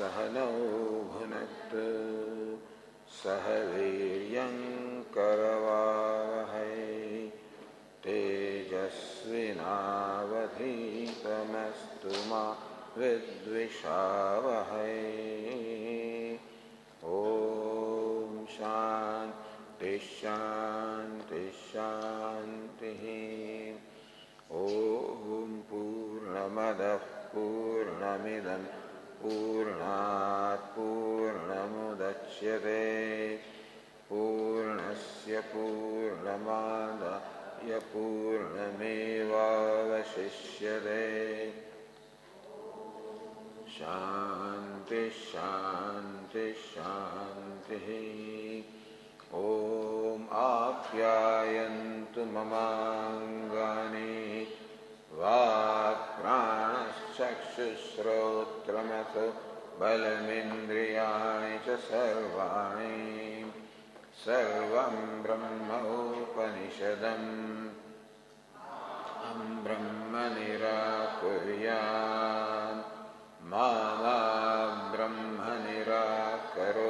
सहनौ भुनक्तु सह वीर्यं करवावहै तेजस्विनावधीतमस्तु मा विद्विषावहै। ॐ शान्ति शान्ति शान्तिः। ॐ पूर्णमदः पूर्णमिदं पूर्णात् पूर्णमुदच्यते पूर्णस्य पूर्णमादाय पूर्णमेवावशिष्यते। शान्ति शान्ति शान्तिः। ॐ आप्यायन्तु ममाङ्गानि वाक्प्राणश्चक्षुश्रोत्रमथो बलमिन्द्रियाणि च सर्वाणि सर्वं ब्रह्मोपनिषदम् अहं ब्रह्म निराकुर्याम् मा ब्रह्म निराकरोत्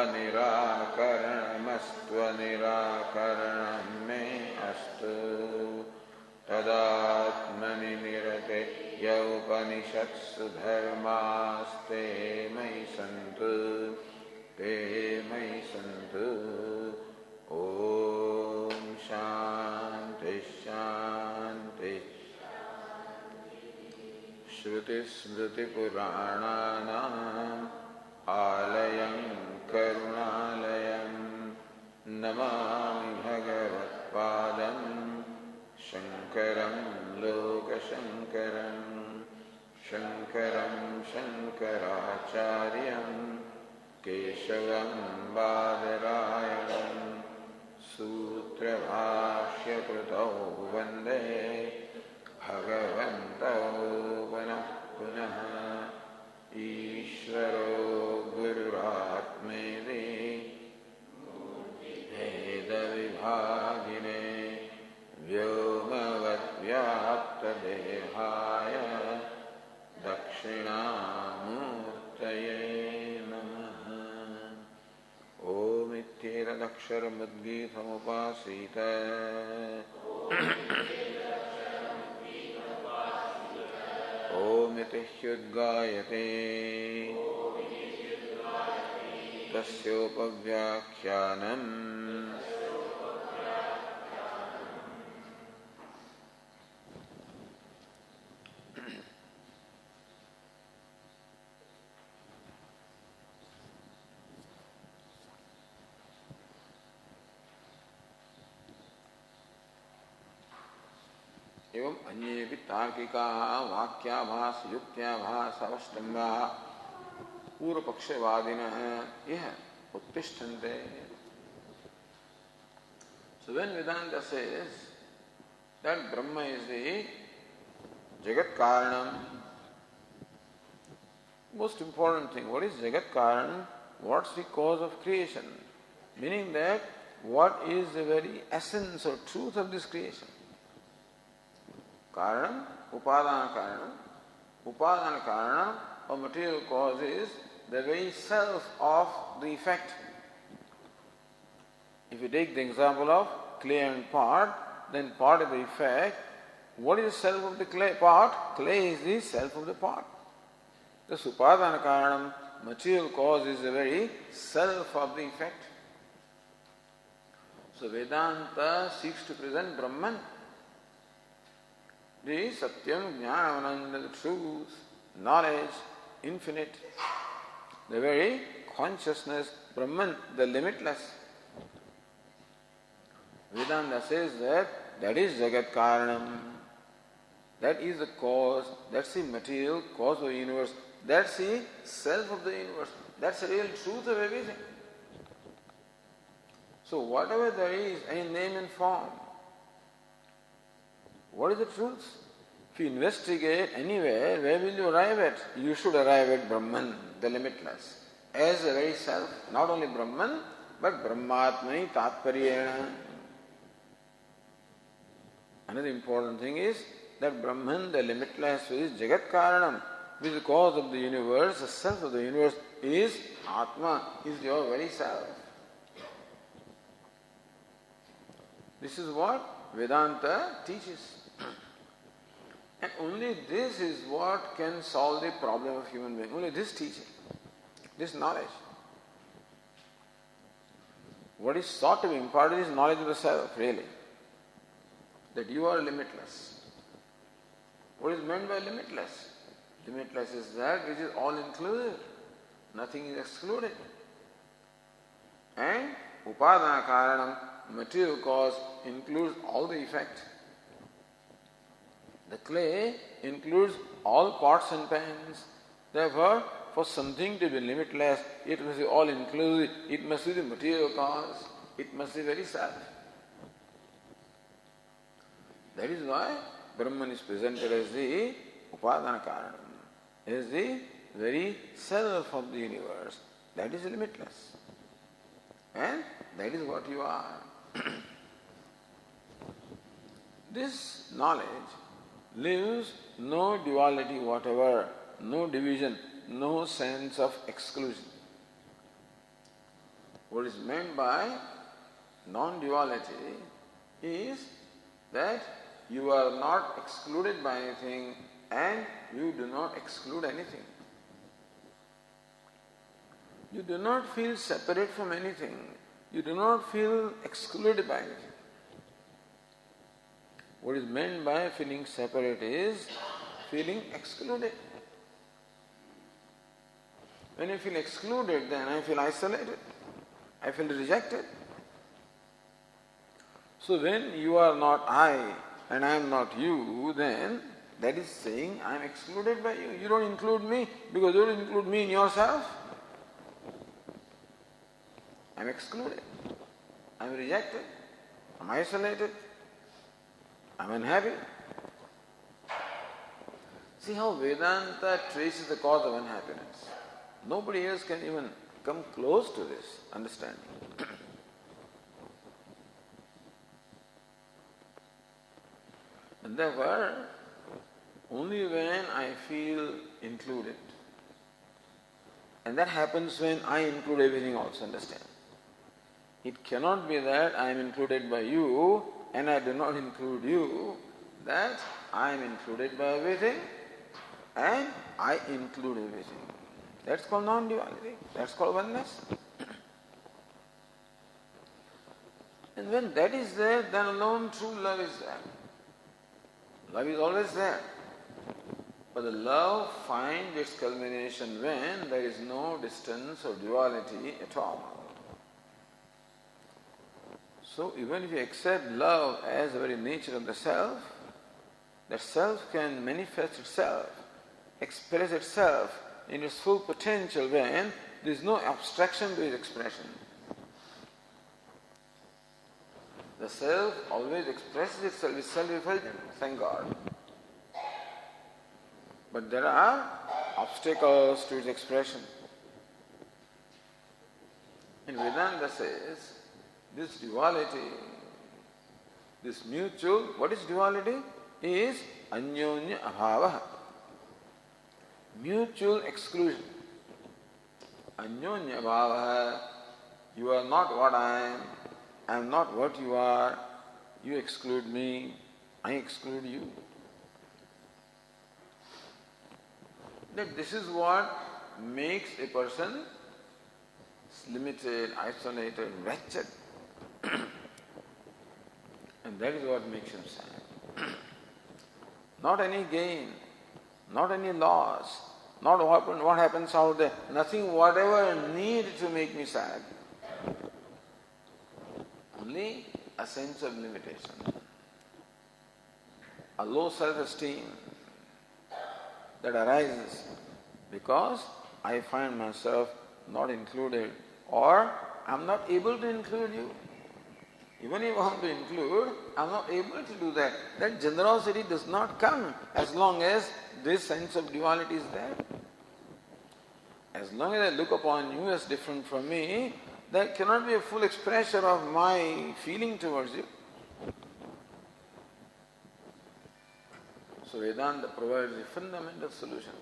अनिराकरणमस्त्वनिराकरणं मे अस्तु। तदात्मनि निरते यौपनिषत्सु धर्मास्ते मयि सन्तु ते मयि सन्तु। ॐ शान्ति शान्ति। श्रुतिस्मृतिपुराणानाम् आलयं करुणालयं नमामि भगवत्पादं शङ्करं लोकशङ्करं शङ्करं शङ्कराचार्यं केशवं बादरायणं सूत्रभाष्यकृतौ वन्दे भगवन्तौ पुनः पुनः। ईश्वरो गुरुरात्मेति भेदविभागिने व्योमवद्व्याप्तदेहाय दक्षिणामूर्तये नमः। ओमित्येतदक्षरमुद्गीतमुपासीत ओमिति ह्युद्गायते तस्योपव्याख्यानम्। एवं अन्येपि तार्किकाः वाक्याभास युक्त्याभास अवष्टङ्गाः पूर्वपक्षवादिनः इह उत्तिष्ठन्ते. So when Vedanta says that Brahma is the Jagat Karanam, most important thing, what is Jagat Karanam? What's the cause of creation? Meaning that what is the very essence or truth of this creation? Karanam, Upadana Karanam. Upadana Karanam, or material cause, is the very self of the effect. If you take the example of clay and pot, then pot is the effect. What is the self of the clay pot? Clay is the self of the pot. The Upadana Karanam, material cause, is the very self of the effect. So Vedanta seeks to present Brahman, the Satyam, Jnana, the truth, knowledge, infinite, the very consciousness, Brahman, the limitless. Vedanta says that is Jagat Karanam. That is the cause, that's the material cause of the universe, that's the self of the universe, that's the real truth of everything. So whatever there is in name and form, what is the truth? If you investigate anywhere, where will you arrive at? You should arrive at Brahman, the limitless, as the very self. Not only Brahman, but Brahmatmani Tatparyena. Another important thing is that Brahman, the limitless, is Jagat Karanam. which is the cause of the universe, the self of the universe is Atma, is your very self. This is what Vedanta teaches. And only this is what can solve the problem of human being. Only this teaching, this knowledge. What is sought to be imparted is knowledge of the self, really. That you are limitless. What is meant by limitless? Limitless is that which is all inclusive. Nothing is excluded. And Upadana Karanam, material cause, includes all the effect. The clay includes all pots and pans. Therefore, for something to be limitless, it must be all inclusive. It must be the material cause. It must be very self. That is why Brahman is presented as the Upadana Karanam, as the very self of the universe. That is limitless. And that is what you are. This knowledge leaves no duality whatever, no division, no sense of exclusion. What is meant by non-duality is that you are not excluded by anything and you do not exclude anything. You do not feel separate from anything. You do not feel excluded by anything. What is meant by feeling separate is feeling excluded. When I feel excluded, then I feel isolated. I feel rejected. So when you are not I and I am not you, then that is saying I am excluded by you. You don't include me because you don't include me in yourself. I am excluded. I am rejected. I am isolated. I am unhappy. See how Vedanta traces the cause of unhappiness. Nobody else can even come close to this understanding. And therefore, only when I feel included, and that happens when I include everything also, understand? It cannot be that I am included by you and I do not include you, that I am included by everything and I include everything. That's called non-duality. That's called oneness. And when that is there, then alone true love is there. Love is always there. But the love finds its culmination when there is no distance or duality at all. So even if you accept love as the very nature of the self, that self can manifest itself, express itself in its full potential when there is no abstraction to its expression. The self always expresses itself with self-effulgence, thank God. But there are obstacles to its expression. And Vedanta says, this duality, this mutual, what is duality? Is anyonya abhava. Mutual exclusion. Anyonya abhava. You are not what I am not what you are. You exclude me, I exclude you. That this is what makes a person limited, isolated, wretched. And that is what makes him sad. Not any gain, not any loss, not what happens out there, nothing whatever need to make me sad. Only a sense of limitation, a low self-esteem that arises because I find myself not included or I am not able to include you. Even if I want to include, I am not able to do that. That generosity does not come as long as this sense of duality is there. As long as I look upon you as different from me, there cannot be a full expression of my feeling towards you. So Vedanta provides a fundamental solution.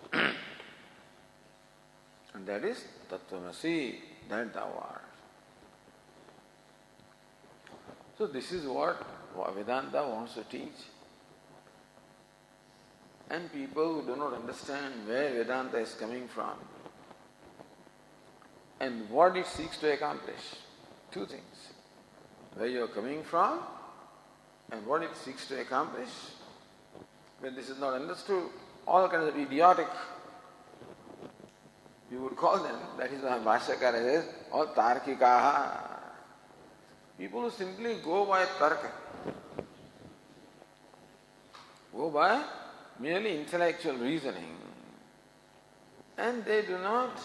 And that is Tattvamasi, that thou art. So this is what Vedanta wants to teach. And people who do not understand where Vedanta is coming from and what it seeks to accomplish. Two things. Where you are coming from and what it seeks to accomplish. When this is not understood, all kinds of idiotic, you would call them, that is why Bhashyakara says, all tarkikaha. People who simply go by tarka, go by merely intellectual reasoning, and they do not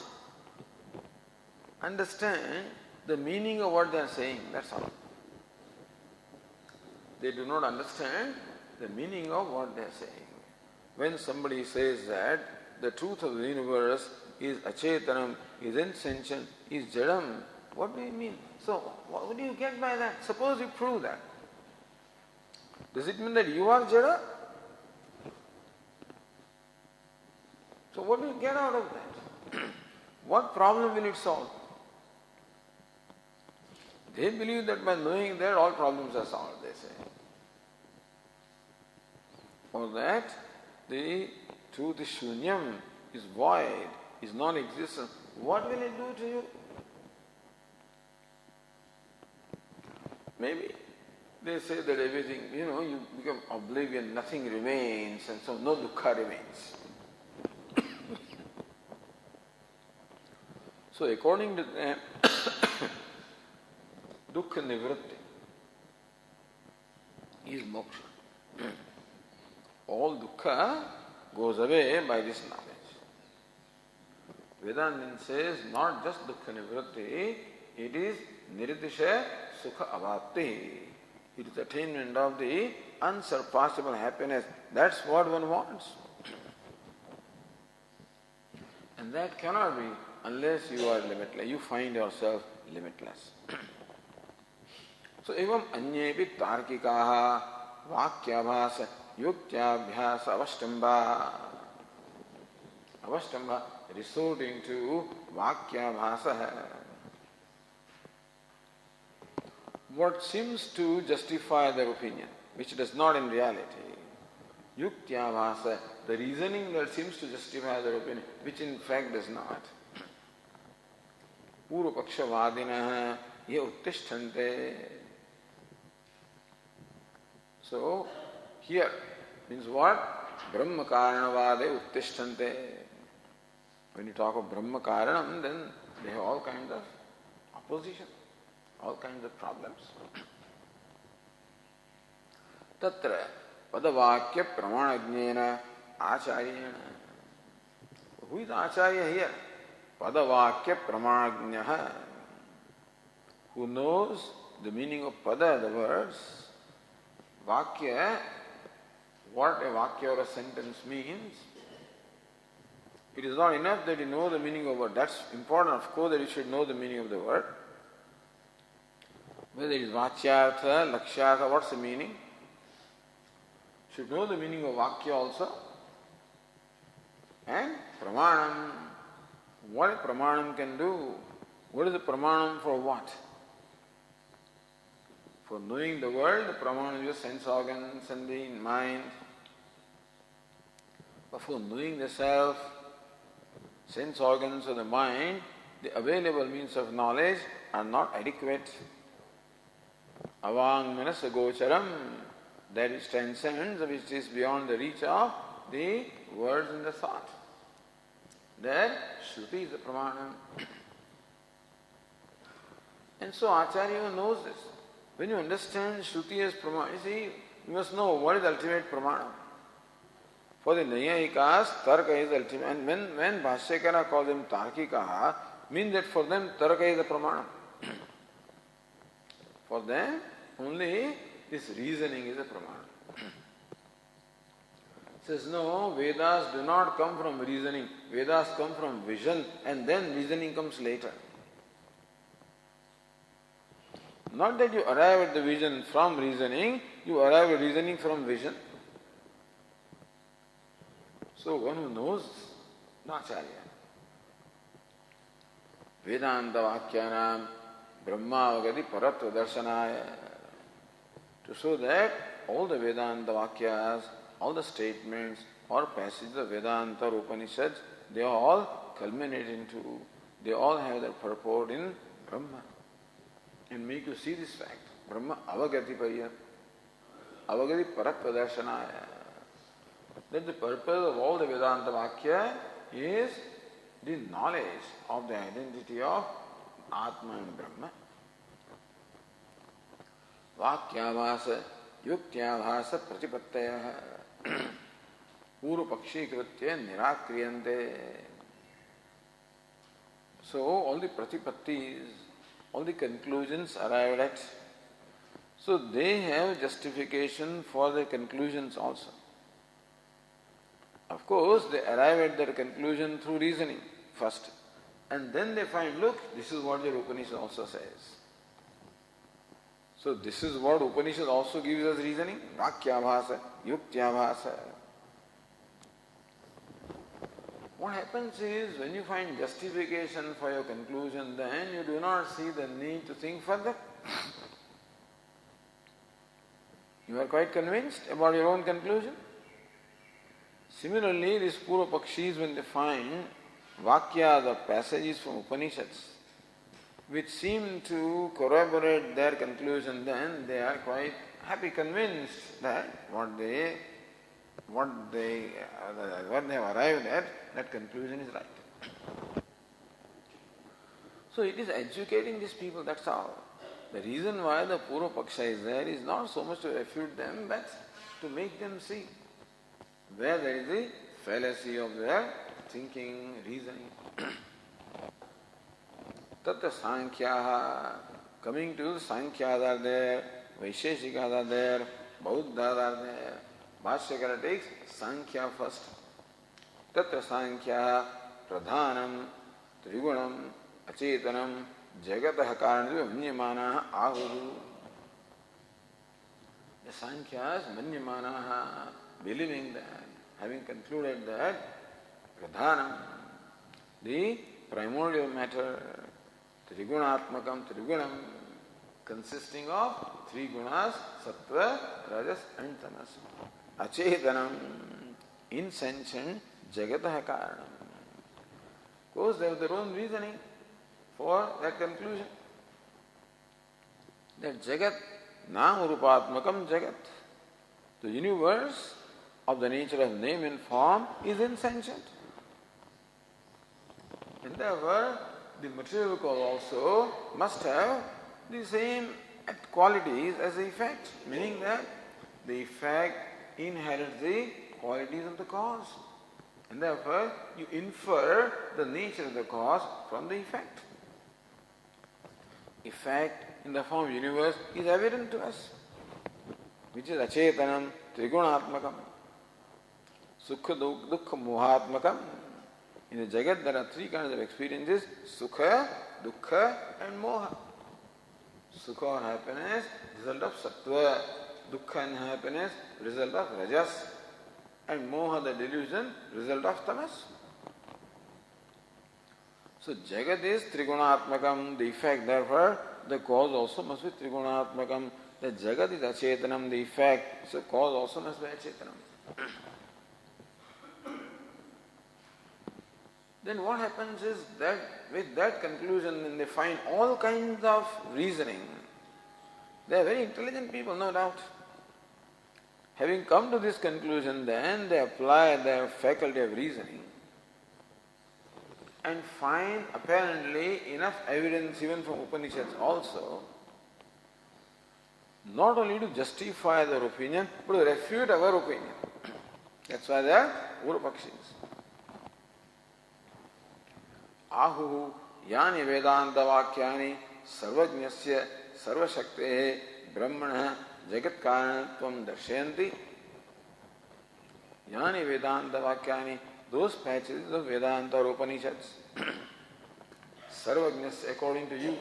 understand the meaning of what they are saying, that's all. They do not understand the meaning of what they are saying. When somebody says that the truth of the universe is achetanam, is insentient, is jadam, what do you mean? So, what do you get by that? Suppose you prove that. Does it mean that you are jada? So what do you get out of that? What problem will it solve? They believe that by knowing that all problems are solved, they say. Or that the truth is shunyam, is void, is non-existent. What will it do to you? Maybe they say that everything, you become oblivion, nothing remains, and so no dukkha remains. So according to them, dukkha nivritti is moksha. All dukkha goes away by this knowledge. Vedanta says not just dukkha nivritti, it is nirdisha sukha avapti. It is attainment of the unsurpassable happiness. That's what one wants. And that cannot be unless you are limitless. You find yourself limitless. So, evam anyepi tarkikaha vakyabhasa yuktyabhyasa avashtamba. Avashtamba, resorting to vakyabhasa. What seems to justify their opinion, which does not in reality. Yuktyabhasa, the reasoning that seems to justify their opinion, which in fact does not. Purvapakshavadinah ye uttishtante. So, here means what? Brahma karanavade uttishtante. When you talk of Brahma karanam, then they have all kinds of opposition, all kinds of problems. Tatra padavakya pramanajnena acharyena. Who is acharya here? Padavakya pramanajnaha. Who knows the meaning of pada, the words. Vakya, what a vakya or a sentence means. It is not enough that you know the meaning of a word. That's important, of course, that you should know the meaning of the word. Whether it is vachyartha, lakshyartha, what's the meaning? Should know the meaning of vakya also. And pramanam. What a pramanam can do. What is the pramanam for what? For knowing the world, the pramanam is your sense organs and the mind. But for knowing the self, sense organs of the mind, the available means of knowledge are not adequate. Avang manasa gocharam, that which transcends, which is beyond the reach of the words and the thought. That Shruti is the pramanam. And so Acharya knows this. When you understand Shruti as pramanam, you see, you must know what is the ultimate pramanam. For the Nayayikas, Tarka is the ultimate. And when Bhashyakara calls them Tarkikaha, means that for them Tarka is the pramanam. For them, only this reasoning is a pramanam. Says no, Vedas do not come from reasoning. Vedas come from vision, and then reasoning comes later. Not that you arrive at the vision from reasoning, you arrive at reasoning from vision. So one who knows Acharya, Vedanta Vakyanam Brahmavagati Paratva Darshanaya. To show that all the Vedanta Vakyas, all the statements or passages of Vedanta or Upanishads, they all culminate into, they all have their purport in Brahma. And make you see this fact. Brahma Avagati Pariya, Avagati Paratva Darshanaya. That the purpose of all the Vedanta Vakya is the knowledge of the identity of Atma and Brahma. Vakyavasa Yuktiyavasa Pratipattaya Puru Pakshi Kritya Nirakriyante. So all the Pratipattis, all the conclusions arrived at, so they have justification for their conclusions also. Of course, they arrive at their conclusion through reasoning first, and then they find, look, this is what the Upanishad also says. So this is what Upanishad also gives us reasoning, Vakyabhasa, Yuktiyabhasa. What happens is, when you find justification for your conclusion, then you do not see the need to think further. You are quite convinced about your own conclusion. Similarly, these Purva Pakshis, when they find Vakya, the passages from Upanishads, which seem to corroborate their conclusion, then they are quite happy, convinced that what they have arrived at, that conclusion is right. So it is educating these people, that's all. The reason why the Purva Paksha is there is not so much to refute them, but to make them see where there is the fallacy of their thinking, reasoning. Tatra Sankhyaha, coming to Sankhyas are there, Vaisheshikas are there, Bauddhas are there. Bhashyakara takes Sankhya first. Tatra Sankhyaha Pradhanam Trigunam Achetanam Jagatah Karanam Manyamanaha Ahuru. The Sankhya's Manyamanaha, believing that, having concluded that Pradhanam, the primordial matter, Trigunatmakam Trigunam, consisting of three gunas, Sattva, Rajas and Tamas. Achetanam, insentient, Jagatah Karanam. Of course, they have their own reasoning for that conclusion. That Jagat, Nam Rupatmakam Jagat, the universe of the nature of name and form is insentient. And therefore, the material cause also must have the same qualities as the effect, meaning that the effect inherits the qualities of the cause. And therefore, you infer the nature of the cause from the effect. Effect in the form of universe is evident to us, which is Achetanam Trigunatmakam, Sukha Dukkha Mohatmakam. In the Jagat there are three kinds of experiences: Sukha, Dukkha and Moha. Sukha or happiness, result of Sattva; Dukkha and happiness, result of Rajas; and Moha, the delusion, result of Tamas. So Jagat is Trigunatmakam, the effect, therefore the cause also must be Trigunatmakam. The Jagat is Achetanam, the effect, so cause also must be Achetanam. Then what happens is that with that conclusion, when they find all kinds of reasoning, they are very intelligent people, no doubt. Having come to this conclusion, then they apply their faculty of reasoning and find apparently enough evidence even from Upanishads also, not only to justify their opinion, but to refute our opinion. That's why they are Urupakshis. Ahu yani Vedanta Vakyani Sarvajnasya Sarvashaktehe Brahmana Jagat Karanatvam Darshayanti. Yani Vedanta Vakyani, those patches of Vedanta or Upanishads, Sarvajnasya, according to you,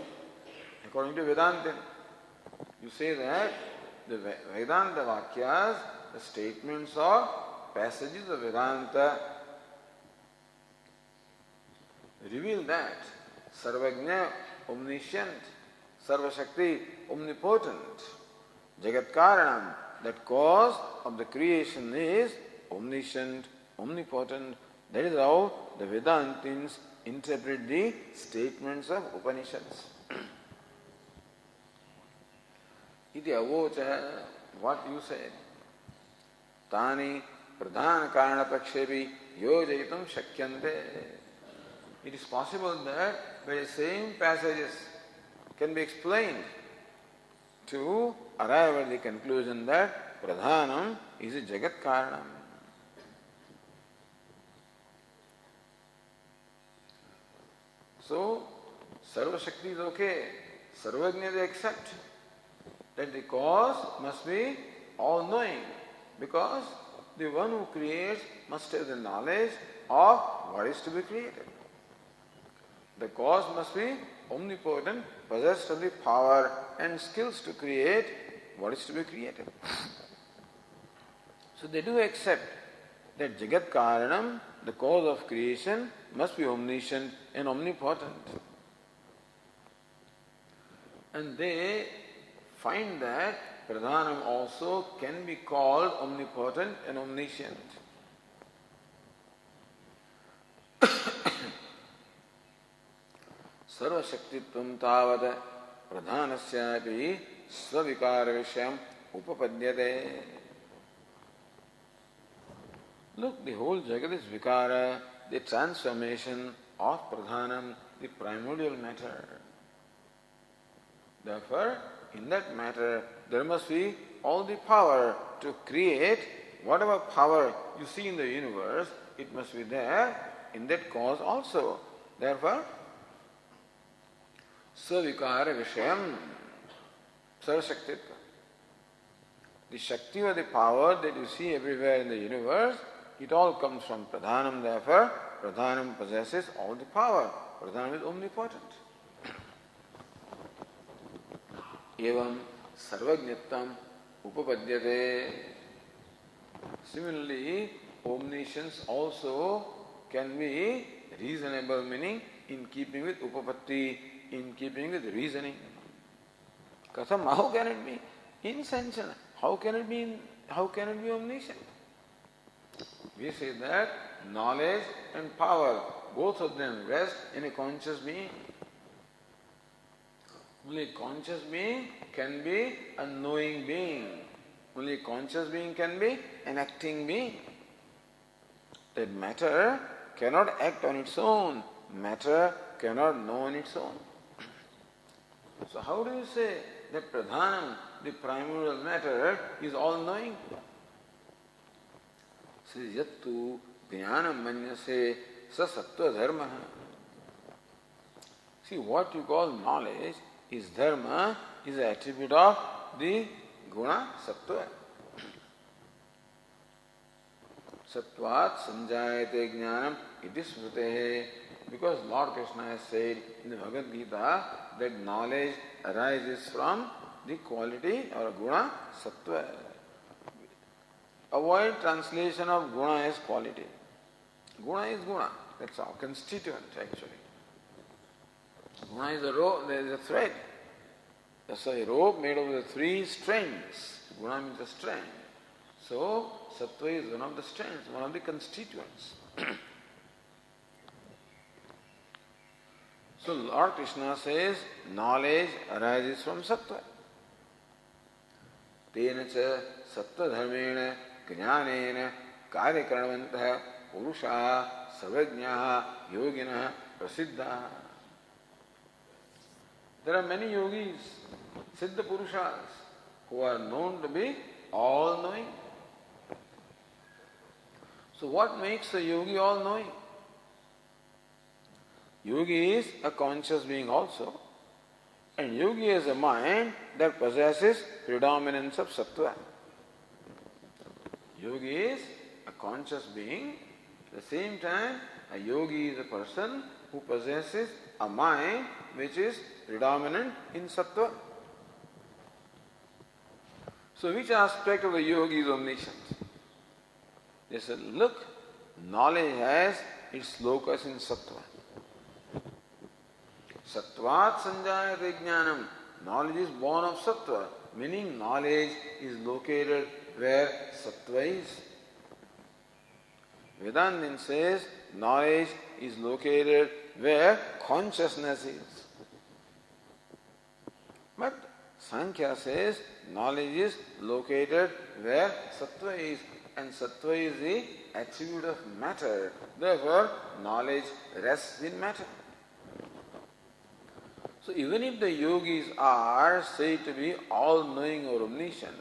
according to Vedanta, you say that the Vedanta Vakyas, the statements or passages of Vedanta, reveal that Sarvagnya, omniscient. Sarvashakti, omnipotent. Jagat Karanam, that cause of the creation is omniscient, omnipotent. That is how the Vedantins interpret the statements of Upanishads. Iti avocha, what you said. Tani pradhana karana pakshevi yojayitam shakyante. It is possible that by the same passages can be explained to arrive at the conclusion that pradhanam is a jagat karanam. So, Sarva Shakti is okay. Sarvagnya they accept that the cause must be all-knowing, because the one who creates must have the knowledge of what is to be created. The cause must be omnipotent, possessed of the power and skills to create what is to be created. So they do accept that Jagat Karanam, the cause of creation, must be omniscient and omnipotent. And they find that Pradhanam also can be called omnipotent and omniscient. Sarvashaktitvam tavad pradhanasyapi svavikara vishayam upapadyate. Look, the whole Jagat is vikara, the transformation of Pradhanam, the primordial matter. Therefore, in that matter, there must be all the power to create whatever power you see in the universe, it must be there in that cause also. Therefore, Savikara Vishayam, Sarashaktitva. The Shakti or the power that you see everywhere in the universe, it all comes from Pradhanam. Therefore, Pradhanam possesses all the power. Pradhanam is omnipotent. Evam Sarvajnattam Upapadyate. Similarly, omniscience also can be reasonable, meaning in keeping with Upapatti, in keeping with reasoning. Katham, how can it be insensate? How can it be omniscient? We say that knowledge and power, both of them rest in a conscious being. Only a conscious being can be a knowing being. Only a conscious being can be an acting being. That matter cannot act on its own. Matter cannot know on its own. So how do you say that Pradhanam, the primordial matter, is all-knowing? Says yattu jnanam manyase sa sattva dharma. See, what you call knowledge is dharma, is an attribute of the guna sattva. Sattvat sanjayate jnanam iti smritehe. Because Lord Krishna has said in the Bhagavad Gita that knowledge arises from the quality or guna sattva. Avoid translation of guna as quality. Guna is guna. That's our constituent actually. Guna is a rope, there is a thread. That's a rope made of the three strands. Guna means a strand. So, sattva is one of the strands, one of the constituents. So, Lord Krishna says, knowledge arises from sattva. Tena cha sattva dharmena jnanena karyakarmantaha purusha savajnyaha yoginaha prasiddha. There are many yogis, siddha purushas, who are known to be all-knowing. So what makes a yogi all-knowing? Yogi is a conscious being also, and yogi is a mind that possesses predominance of sattva. Yogi is a conscious being, at the same time a yogi is a person who possesses a mind which is predominant in sattva. So which aspect of the yogi is omniscient? They said, look, knowledge has its locus in sattva. Sattvat sanjayate jnanam. Knowledge is born of sattva, meaning knowledge is located where sattva is. Vedanta says knowledge is located where consciousness is. But Sankhya says knowledge is located where sattva is, and sattva is the attribute of matter. Therefore, knowledge rests in matter. So even if the yogis are said to be all-knowing or omniscient,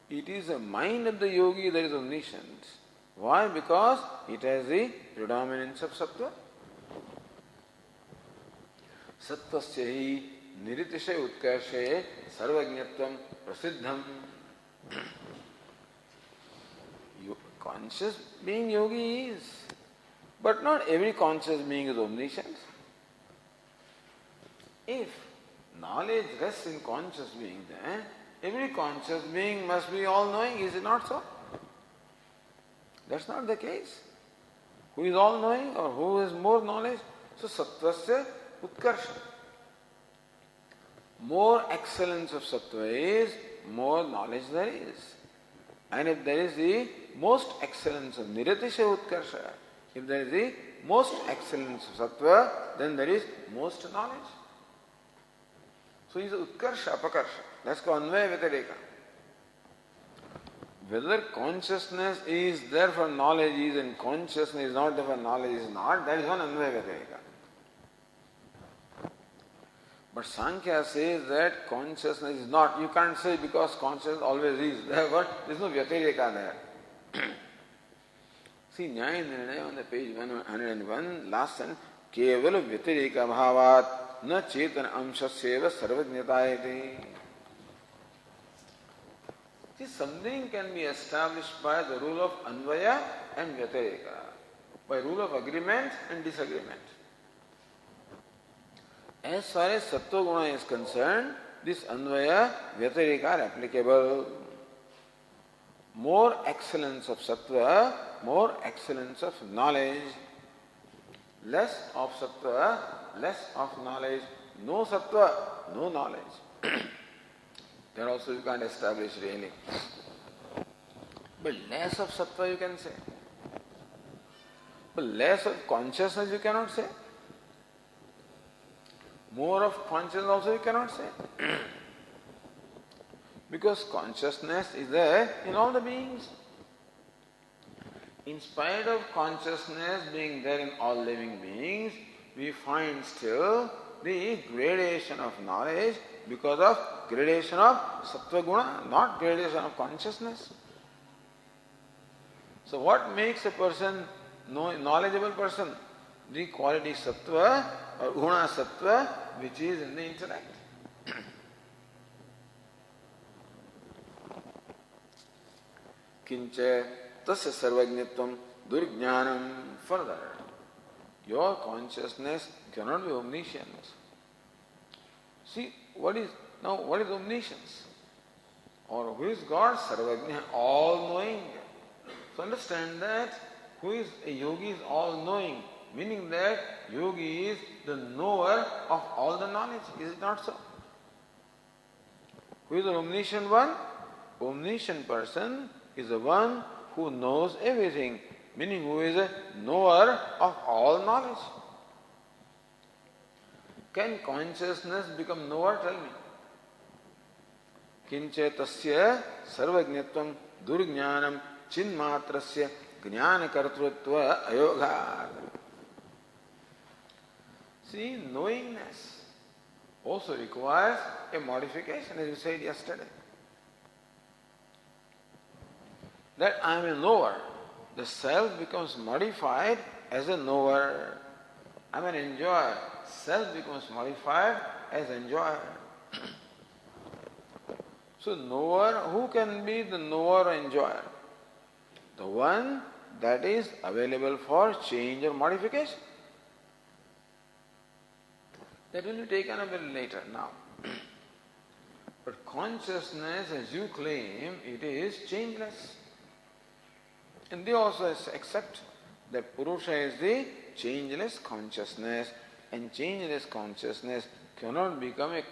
it is the mind of the yogi that is omniscient. Why? Because it has the predominance of sattva. Sattvasya hi niritishay utkarshe sarvajñatvam prasiddham. Conscious being yogi is, but not every conscious being is omniscient. If knowledge rests in conscious being, then every conscious being must be all-knowing. Is it not so? That's not the case. Who is all-knowing or who has more knowledge? So sattvasya utkarsha. More excellence of sattva is, more knowledge there is. And if there is the most excellence of niratisha utkarsha, if there is the most excellence of sattva, then there is most knowledge. So it is utkarsha, apakarsha. That's called anvaya vyatireka. Whether consciousness is there for knowledge is and consciousness is not there for knowledge is not, that is one anvaya vyatireka. But Sankhya says that consciousness is not. You can't say because consciousness always is. Therefore, there is no vyatireka there. See, Nyaya Nirnaya on the page 101, last sentence, kevala vyatireka bhavat na chetana amshasyeva sarvajñatayate. See, something can be established by the rule of anvaya and vyatireka, by rule of agreement and disagreement. As far as sattva guna is concerned, this anvaya vyatireka are applicable. More excellence of sattva, more excellence of knowledge. Less of sattva, less of knowledge. No sattva, no knowledge. That also you can't establish really. But less of sattva you can say. But less of consciousness you cannot say. More of consciousness also you cannot say. Because consciousness is there in all the beings. In spite of consciousness being there in all living beings, we find still the gradation of knowledge because of gradation of sattva guna, not gradation of consciousness. So what makes a person knowledgeable person? The quality sattva or guna sattva which is in the intellect. Kincha tasya sarvajñatvam durjnanam. Further, your consciousness cannot be omniscient. See, what is omniscience? Or who is God? Sarvajña, all-knowing. So understand that who is a yogi is all-knowing, meaning that yogi is the knower of all the knowledge. Is it not so? Who is the omniscient one? Omniscient person is the one who knows everything, meaning who is a knower of all knowledge. Can consciousness become knower? Tell me. Kinche tasya sarvajñatvam durjnanam chinmatrasya jnanakartrutva ayoga. See, knowingness also requires a modification, as you said yesterday. That I am a knower. The self becomes modified as a knower. I am an enjoyer. Self becomes modified as enjoyer. So knower, who can be the knower or enjoyer? The one that is available for change or modification. That will be taken up a little later now. But consciousness, as you claim, it is changeless. And they also accept that Purusha is the changeless consciousness and changeless consciousness cannot become a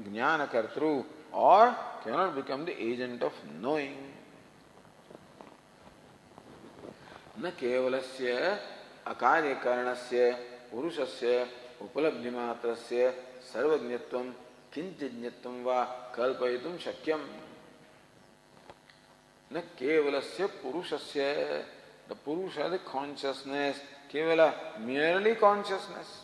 jnana kartru or cannot become the agent of knowing. न केवलस्य अकार्यकारणस्य पुरुषस्य उपलब्धिमात्रस्य सर्वज्ञत्वं किंचिज्ञत्वं वा कल्पयितुं शक्यम्. न केवलस्य पुरुषस्य, the purusha, the consciousness, kevala, merely consciousness.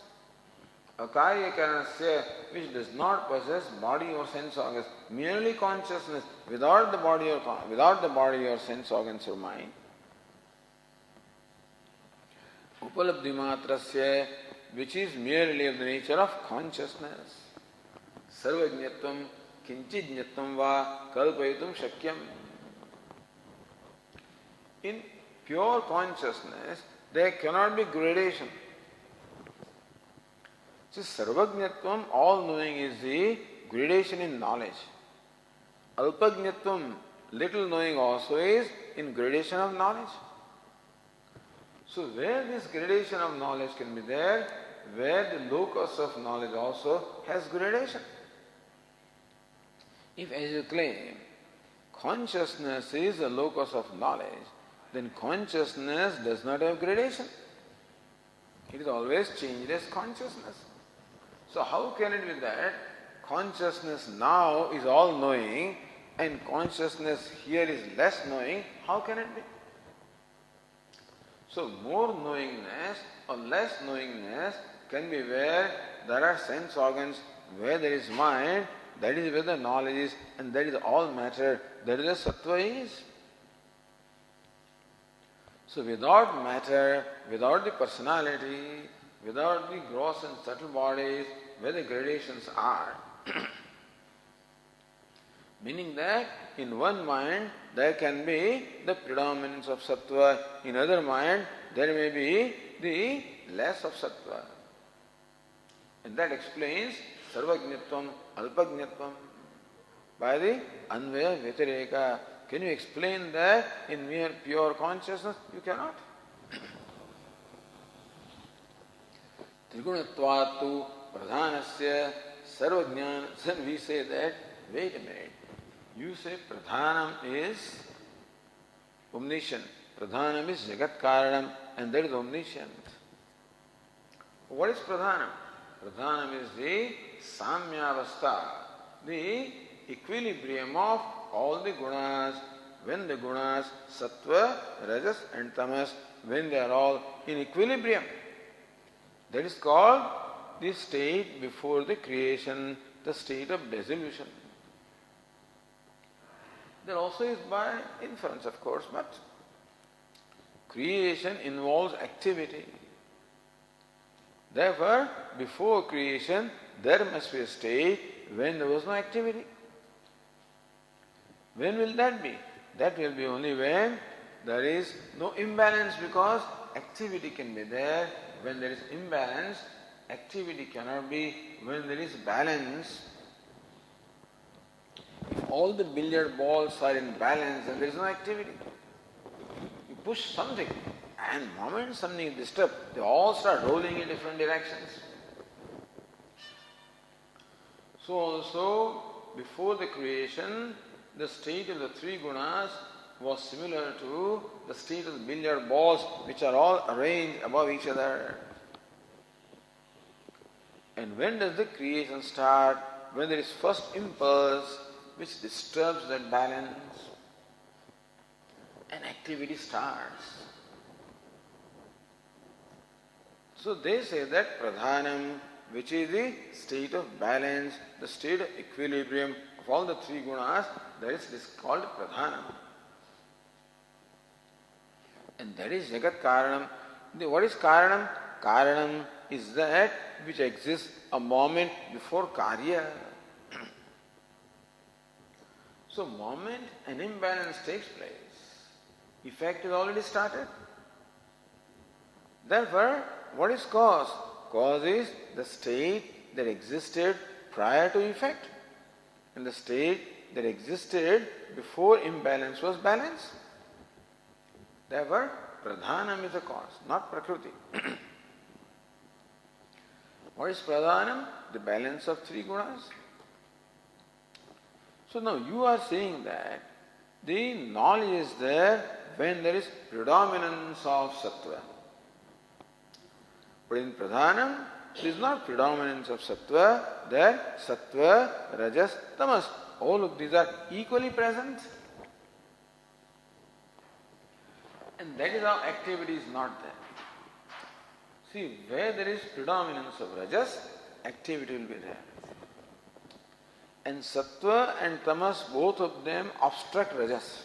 Akaryakaranasya, which does not possess body or sense organs, merely consciousness, without the body or sense organs or mind. Upalabdhi matrasya, which is merely of the nature of consciousness. Sarvajñatvam kinchijñatvam va kalpayitum shakyam. In pure consciousness, there cannot be gradation. So, sarvajñatvam, all knowing, is the gradation in knowledge. Alpajñatvam, little knowing, also is in gradation of knowledge. So, where this gradation of knowledge can be there, where the locus of knowledge also has gradation. If, as you claim, consciousness is the locus of knowledge, then consciousness does not have gradation. It is always changeless consciousness. So how can it be that consciousness now is all knowing and consciousness here is less knowing? How can it be? So more knowingness or less knowingness can be where there are sense organs, where there is mind, that is where the knowledge is, and that is all matter, that is the sattva is. So without matter, without the personality, without the gross and subtle bodies, where the gradations are, meaning that in one mind there can be the predominance of sattva, in other mind there may be the less of sattva. And that explains sarvajñatvam, alpajñatvam by the anvaya vyatireka. Can you explain that in mere pure consciousness? You cannot. Trigunatvatu pradhanasya sarvajnana. Then we say that, wait a minute. You say pradhanam is omniscient. Pradhanam is jagat karanam, and that is omniscient. What is pradhanam? Pradhanam is the samyavastha, the equilibrium of all the gunas. When the gunas, sattva, rajas and tamas, when they are all in equilibrium, that is called the state before the creation, the state of dissolution. There also is by inference, of course, but creation involves activity. Therefore, before creation, there must be a state when there was no activity. When will that be? That will be only when there is no imbalance, because activity can be there. When there is imbalance, activity cannot be. When there is balance, if all the billiard balls are in balance, then there is no activity. You push something, and the moment something is disturbed, they all start rolling in different directions. So also, before the creation, the state of the three gunas was similar to the state of the billiard balls, which are all arranged above each other. And when does the creation start? When there is first impulse which disturbs that balance, and activity starts. So they say that pradhanam, which is the state of balance, the state of equilibrium of all the three gunas, that is called pradhanam. And that is jagat karanam. What is karanam? Karanam is that which exists a moment before karya. So moment an imbalance takes place, effect is already started. Therefore, what is cause? Cause is the state that existed prior to effect, and the state that existed before imbalance was balance. Therefore, pradhanam is the cause, not prakriti. What is pradhanam? The balance of three gunas. So now you are saying that the knowledge is there when there is predominance of sattva. But in pradhanam, there is not predominance of sattva, there sattva, rajas, tamas. All of these are equally present. And that is how activity is not there. See, where there is predominance of rajas, activity will be there. And sattva and tamas, both of them obstruct rajas.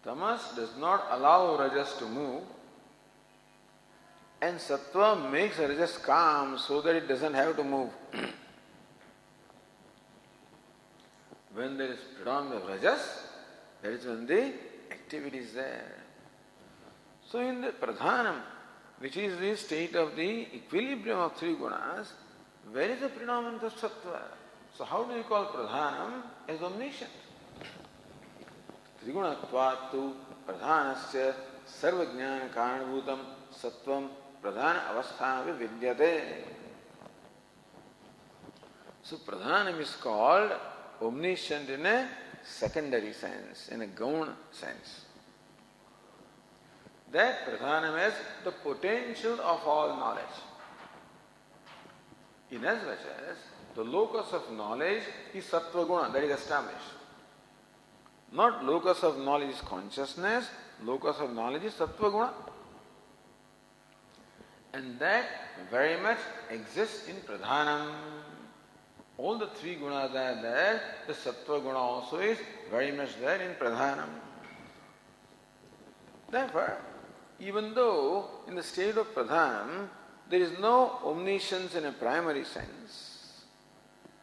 Tamas does not allow rajas to move, and sattva makes rajas calm so that it doesn't have to move. When there is predominance of rajas, that is when the activity is there. So in the pradhanam, which is the state of the equilibrium of three gunas, where is the predominance of sattva? So how do you call pradhanam as omniscient? Trigunatvat tu pradhanasya sarvajnana karanabhutam sattvam pradhana avastha vividyate. So pradhanam is called omniscient in a secondary sense, in a gauna sense. That pradhanam is the potential of all knowledge. Inasmuch as the locus of knowledge is sattva guna, that is established. Not locus of knowledge is consciousness, locus of knowledge is sattva guna. And that very much exists in pradhanam. All the three gunas are there, the sattva guna also is very much there in pradhanam. Therefore, even though in the state of pradhanam, there is no omniscience in a primary sense,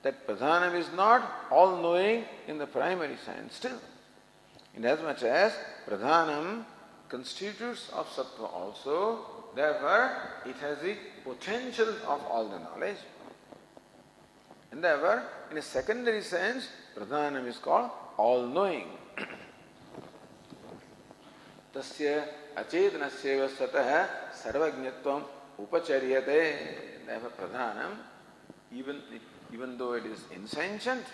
that pradhanam is not all-knowing in the primary sense still. Inasmuch as pradhanam constitutes of sattva also, therefore it has the potential of all the knowledge. And therefore, in a secondary sense, pradhanam is called all-knowing. Tasya achetanasyeva satah sarvajñatvam upacharyate. Therefore, pradhanam, even though it is insentient,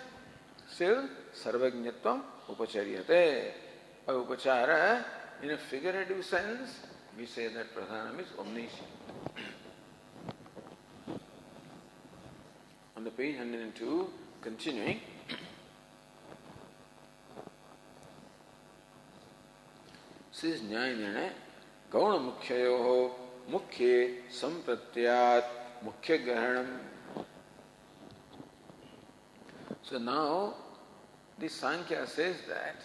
still sarvajñatvam upacharyate. By upachara, in a figurative sense, we say that pradhanam is omniscient. On the page 102, continuing. Says Nyayana, Gauna Mukhyayoho Mukhye Sampratyat Mukhya Grahanam. So now, the Sankhya says that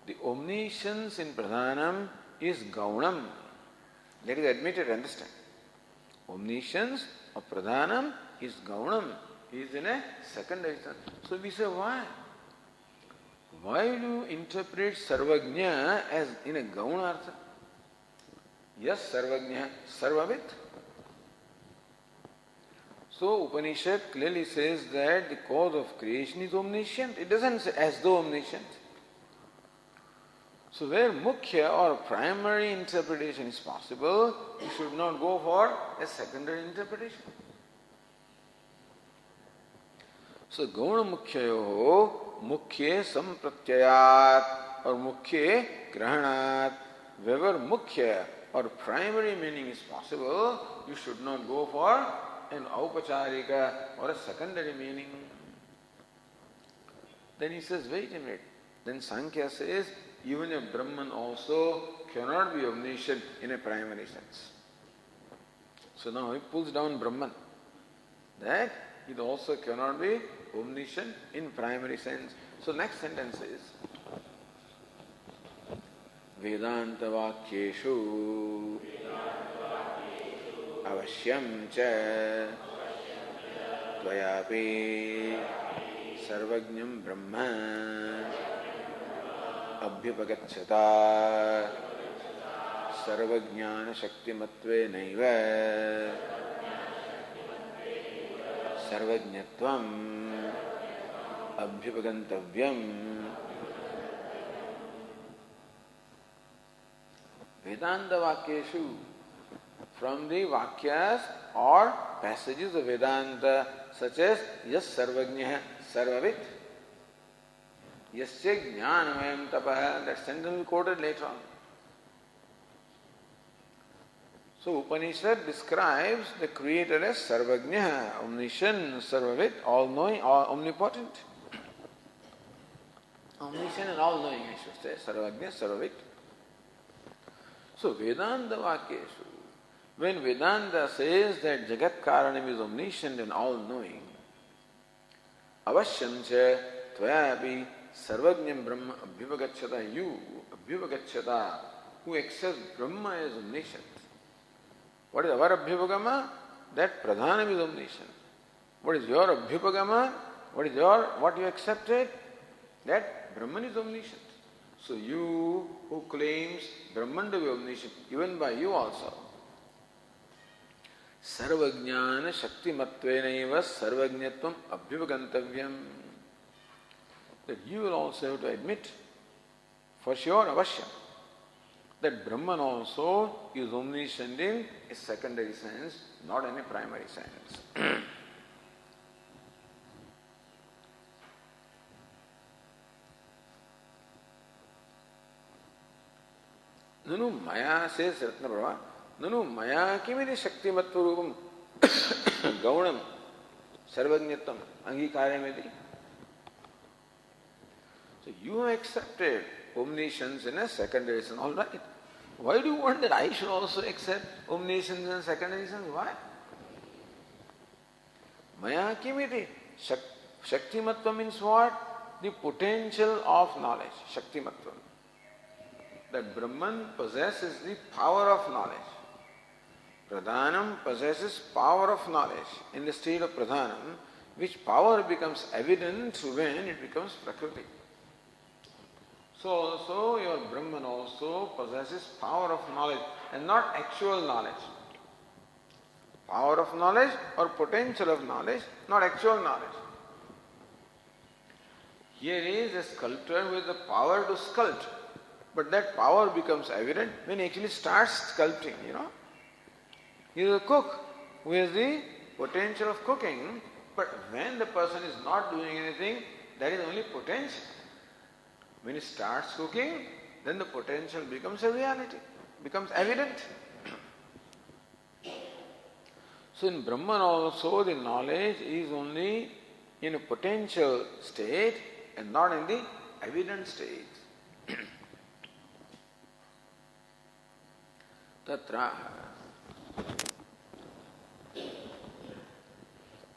the omniscience in pradhanam is gaunam. That is admitted, understand. Omniscience of pradhanam is gaunam, is in a secondary sense. So we say, why? Why do you interpret sarvajña as in a gauna artha? Yes, sarvajña, sarvavit. So Upanishad clearly says that the cause of creation is omniscient. It doesn't say as though omniscient. So where mukhya or primary interpretation is possible, you should not go for a secondary interpretation. So gauna mukhyayoho mukhye sampratyayat or mukhye grahanat. Wherever mukhya or primary meaning is possible, you should not go for an aupacharika or a secondary meaning. Then he says, wait a minute. Then Sankhya says, even a Brahman also cannot be omniscient in a primary sense. So now he pulls down Brahman. That it also cannot be omniscient in primary sense. So next sentence is Vedanta Vakyeshu Avashyam Cha Tvayapi Sarvajñam Brahma Abhyapagacchata Sarvajñana Shaktimatve Naiva Sarvajñatvam Abhyapagantavyam. Vedanta Vakyeshu. from the Vakyas or passages of Vedanta such as Yas Sarvajnah Sarvavit, Yasya Jnanamayam Tapaha, that sentence will be quoted later on. So Upanishad describes the Creator as Sarvajnah, omniscient, Sarvavit, all-knowing, omnipotent. Omniscient and all-knowing, I should say, Sarvajnah, Sarvavit. So Vedanta Vakyeshu, when Vedanta says that Jagat Karanam is omniscient and all-knowing, Avasyamcha Tvayapi Sarvajnam Brahma Abhyavagachyata, you, Abhyavagachyata, who accepts Brahma as omniscient. What is our Abhyavagama? That Pradhanam is omniscient. What is your Abhyavagama? What you accepted? That Brahman is omniscient. So you who claims Brahman to be omniscient, even by you also, Sarvajnana Shaktimatvenaiva Sarvajnatvam Abhyavagantavyam, that you will also have to admit, for sure, Avasyam, that Brahman also is omniscient in a secondary sense, not in a primary sense. Nanu Maya says Ratna Prabha, Nanu Maya kimiti Shaktimatvarupam Gaunam Sarvajnatvam Angikaryamiti. So you have accepted omniscience in a secondary sense. All right. Why do you want that I should also accept omniscience in a secondary sense? Why? Maya kimiti. Shaktimatva means what? The potential of knowledge. Shaktimatva. That Brahman possesses the power of knowledge. Pradhanam possesses power of knowledge in the state of Pradhanam, which power becomes evident when it becomes Prakriti. So your Brahman also possesses power of knowledge and not actual knowledge. Power of knowledge or potential of knowledge, not actual knowledge. Here is a sculptor with the power to sculpt, but that power becomes evident when he actually starts sculpting, He is a cook who has the potential of cooking, but when the person is not doing anything, that is only potential. When he starts cooking, then the potential becomes a reality, becomes evident. So in Brahman also the knowledge is only in a potential state and not in the evident state. Tatra.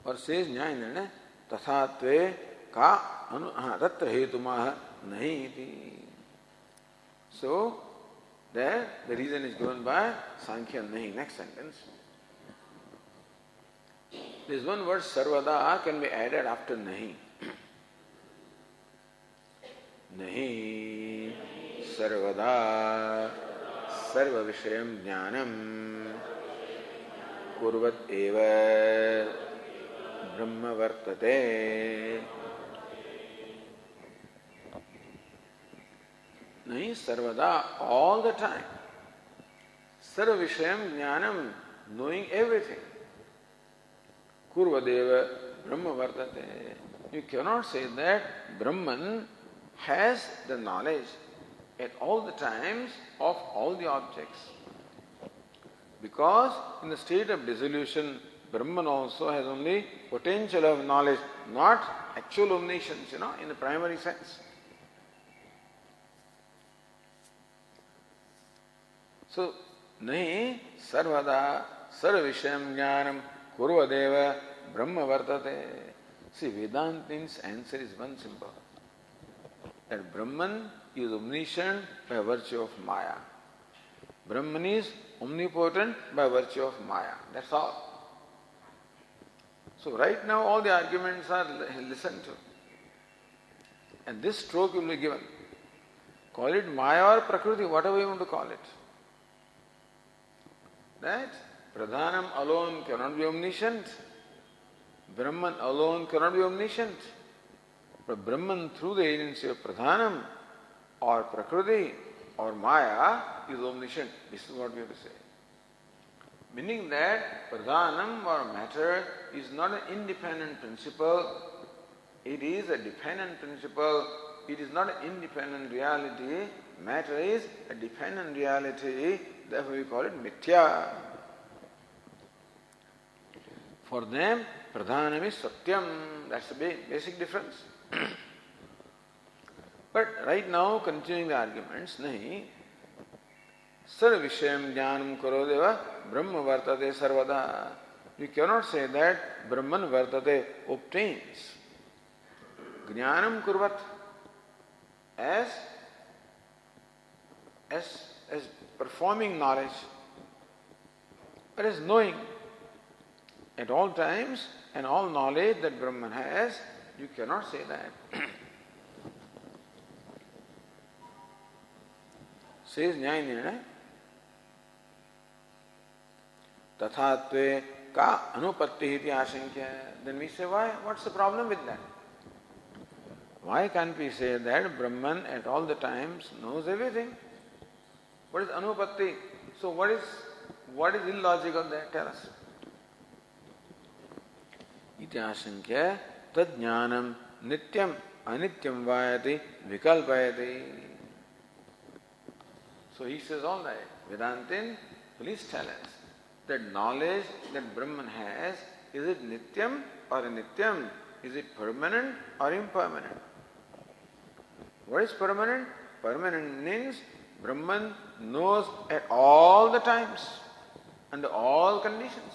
Or says Nyayana, Tathatve ka tatra hetumaha nahi. So, there the reason is given by Sankhya nahi. Next sentence. This one word sarvada can be added after nahi. Nahi sarvada sarva vishayam jnanam kurvat eva brahma vartate. Nahi sarvada, all the time. Sarva vishayam jnanam, knowing everything. Kurvadeva brahma vartate. You cannot say that Brahman has the knowledge at all the times of all the objects. Because in the state of dissolution, Brahman also has only potential of knowledge, not actual omniscience, in the primary sense. So, nahi sarvada sarvisham jnanam kurvadeva brahma vartate. See, Vedantin's answer is one simple. That Brahman is omniscient by virtue of Maya. Brahman is omnipotent by virtue of Maya. That's all. So right now all the arguments are listened to. And this stroke will be given. Call it Maya or Prakriti, whatever you want to call it. That Pradhanam alone cannot be omniscient. Brahman alone cannot be omniscient. But Brahman through the agency of Pradhanam or Prakriti or Maya is omniscient. This is what we have to say. Meaning that pradhanam or matter is not an independent principle, it is a dependent principle. It is not an independent reality. Matter is a dependent reality, therefore we call it mithya. For them, pradhanam is satyam. That's the basic difference. But right now, continuing the arguments, nahi, sarva vishayam jnanam karodeva brahma vartate sarvada. We cannot say that Brahman vartate obtains. Jnanam kurvat as performing knowledge, but as knowing. At all times and all knowledge that Brahman has, you cannot say that. Says Nyaya Nirnaya, tathatve ka anupatti iti ashankya. Then we say, why? What's the problem with that? Why can't we say that Brahman at all the times knows everything? What is anupatti? So what is illogical there? Tell us. Iti ashankya tad jnanam nityam anityam vayati vikalpayati. So he says, all right, Vedantin, please tell us that knowledge that Brahman has, is it nityam or anityam? Is it permanent or impermanent? What is permanent? Permanent means Brahman knows at all the times, under all conditions.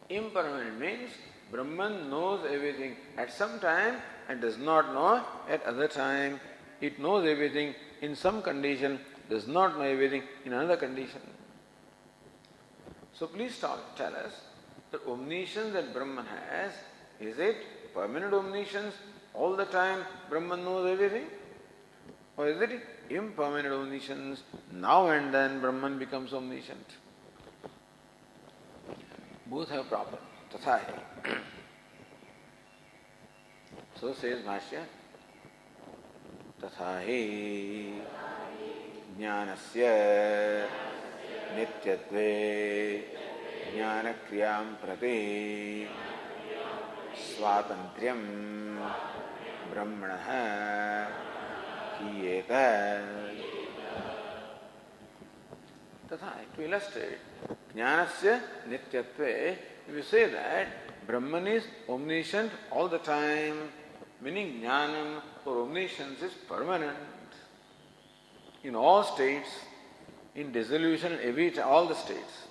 Impermanent means Brahman knows everything at some time and does not know at other time. It knows everything in some condition, does not know everything in another condition. So please tell us, the omniscience that Brahman has, is it permanent omniscience? All the time Brahman knows everything? Or is it impermanent omniscience? Now and then Brahman becomes omniscient. Both have problem. Tatha hai. So says Bhashya, Tatha hi jnanasya nityatve jnana kriyam prati swatantriyam brahmanaha kiyeta. Tatha, to illustrate, jnanasya nityatve, if you say that Brahman is omniscient all the time, meaning jnanam or omniscience is permanent in all states, in dissolution, all the states,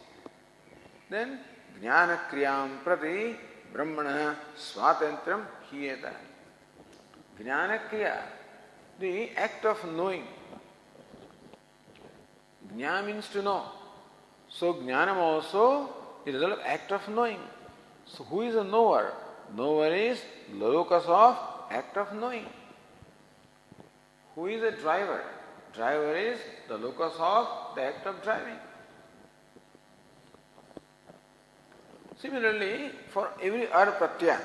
then jnana kriyam prati brahmana swatantriyam hiyeta. Jnana kriya, the act of knowing. Jnana means to know. So jnanam also is a result of act of knowing. So who is a knower? Knower is locus of act of knowing. Who is a driver? Driver is the locus of the act of driving. Similarly, for every pratyaya,